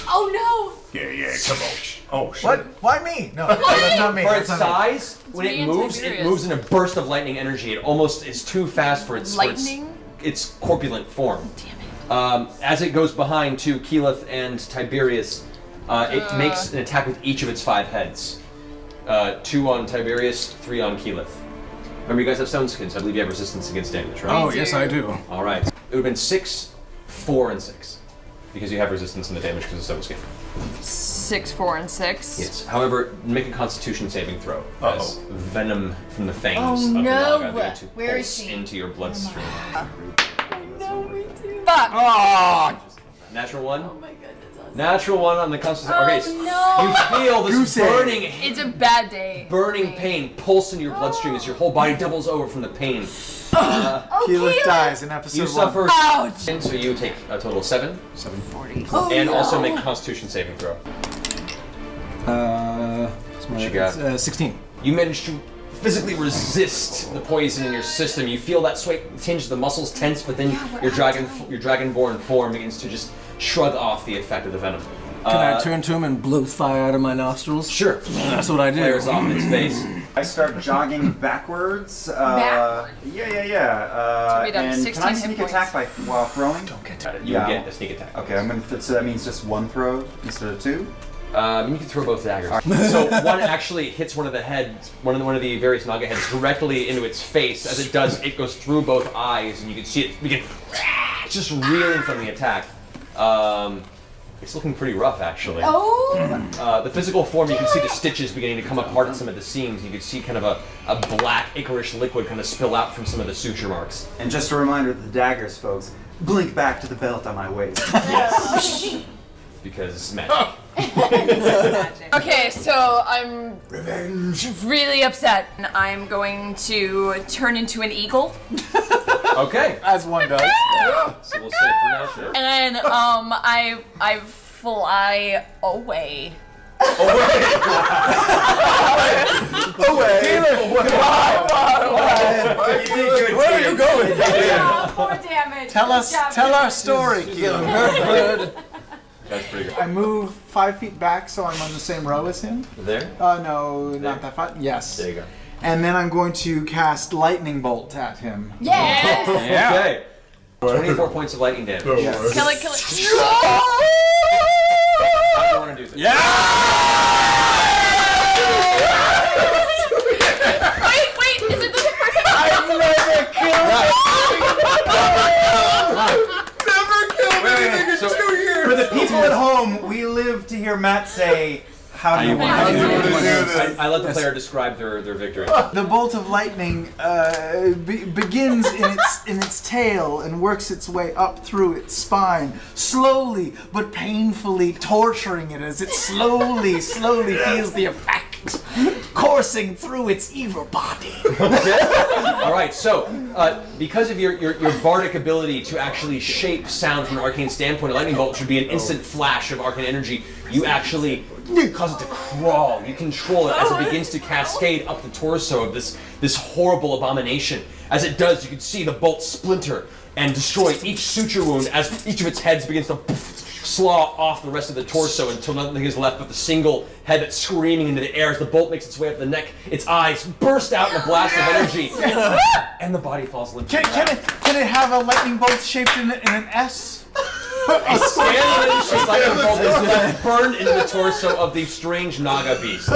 Oh Yeah, come on. Oh, shit. What? Why me? No, that's not me. For That's its not me. size, when me it and moves Tiberius. in a burst of lightning energy. It almost is too fast for its Lightning? its corpulent form. As it goes behind to Keyleth and Tiberius, it makes an attack with each of its 5 heads. 2 on Tiberius, 3 on Keyleth. Remember, you guys have stone skins. I believe you have resistance against damage, right? Oh, yes, I do. All right. It would have been 6, 4, and 6. Because you have resistance in the damage because of stone skin. 6, 4, and 6. Yes. However, make a Constitution saving throw. As venom from the fangs Oh, of the no. Naga begin to Where is pulse she? into your bloodstream. Fuck! Oh, Natural 1? Oh my god, that's awesome. Natural 1 on the Constitution. Oh, Okay, so no. you feel this Goose egg. It's a bad day. burning pain pulse into your bloodstream as your whole body doubles over from the pain. Oh, Keyleth Keyleth. dies in episode You 1. suffer, Ouch! and so you take a total of 7, 40. Oh, and no. also make a Constitution saving throw. What you got? 16. You manage to physically resist the poison in your system. You feel that slight tinge, the muscles tense, but then your dragonborn form begins to just shrug off the effect of the venom. Can I turn to him and blow fire out of my nostrils? Sure. That's what I do. Flares off in its face. I start jogging backwards. Backwards? Yeah. So we done And 16 can I hit sneak points. attack while throwing? You Yeah. get a sneak attack. Okay, I'm gonna. So that means just one throw instead of 2. You can throw both daggers. So one actually hits one of the heads, one of the various Naga heads directly into its face. As it does, it goes through both eyes, and you can see it begin just reeling from the attack. It's looking pretty rough, actually. Oh! The physical form, you can see the stitches beginning to come apart at some of the seams. You can see kind of a black ichorish liquid kind of spill out from some of the suture marks. And just a reminder of the daggers, folks. Blink back to the belt on my waist. Because magic. Okay, so I'm really upset. And I'm going to turn into an eagle. Okay. As one does. So we'll say for now, sure. And then I fly away. Where are you going? Oh, more damage. Tell our story, Keyleth. That's pretty good. I move 5 feet back so I'm on the same row as him. There? No, not that far. Yes. There you go. And then I'm going to cast lightning bolt at him. Yes! Okay. 24 points of lightning damage. Yes. Kill it, kill it. I don't want to do this. Wait, is it the first time? I've never killed So, For the people at home, we live to hear Matt say, "How do you want to do this?" I let the player describe their victory. The bolt of lightning begins in its tail and works its way up through its spine, slowly but painfully torturing it as it slowly feels the effect coursing through its evil body. All right, so because of your bardic ability to actually shape sound from an arcane standpoint, a lightning bolt should be an instant flash of arcane energy. You actually cause it to crawl. You control it as it begins to cascade up the torso of this horrible abomination. As it does, you can see the bolt splinter and destroy each suture wound as each of its heads begins to slaw off the rest of the torso until nothing is left but the single head that's screaming into the air as the bolt makes its way up the neck. Its eyes burst out in a blast of energy, and the body falls limp. Can it have a lightning bolt shaped in an S? A Scanlan shaped lightning bolt is burned into the torso of the strange Naga beast.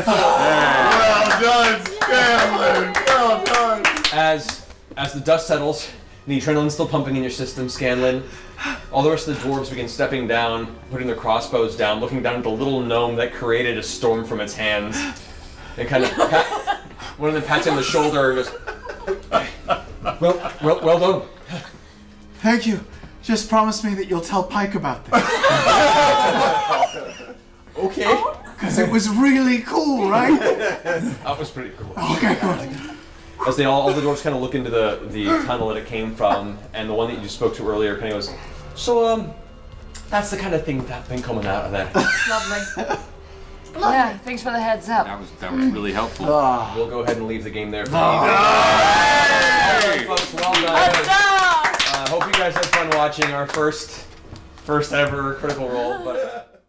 Well done, Scanlan. Well done. As the dust settles, and the adrenaline's still pumping in your system, Scanlan, all the rest of the dwarves begin stepping down, putting their crossbows down, looking down at the little gnome that created a storm from its hands, and kind of one of them pats him on the shoulder and goes, well done. Thank you. Just promise me that you'll tell Pike about this. Okay. Because it was really cool, right? That was pretty cool. Okay, good. As they all the dwarves kind of look into the tunnel that it came from, and the one that you just spoke to earlier kind of goes, so, that's the kind of thing that's been coming out of there. Lovely. Yeah, thanks for the heads up. That was really helpful. We'll go ahead and leave the game there for now. Alright, folks, well done. Hope you guys had fun watching our first ever Critical Role, but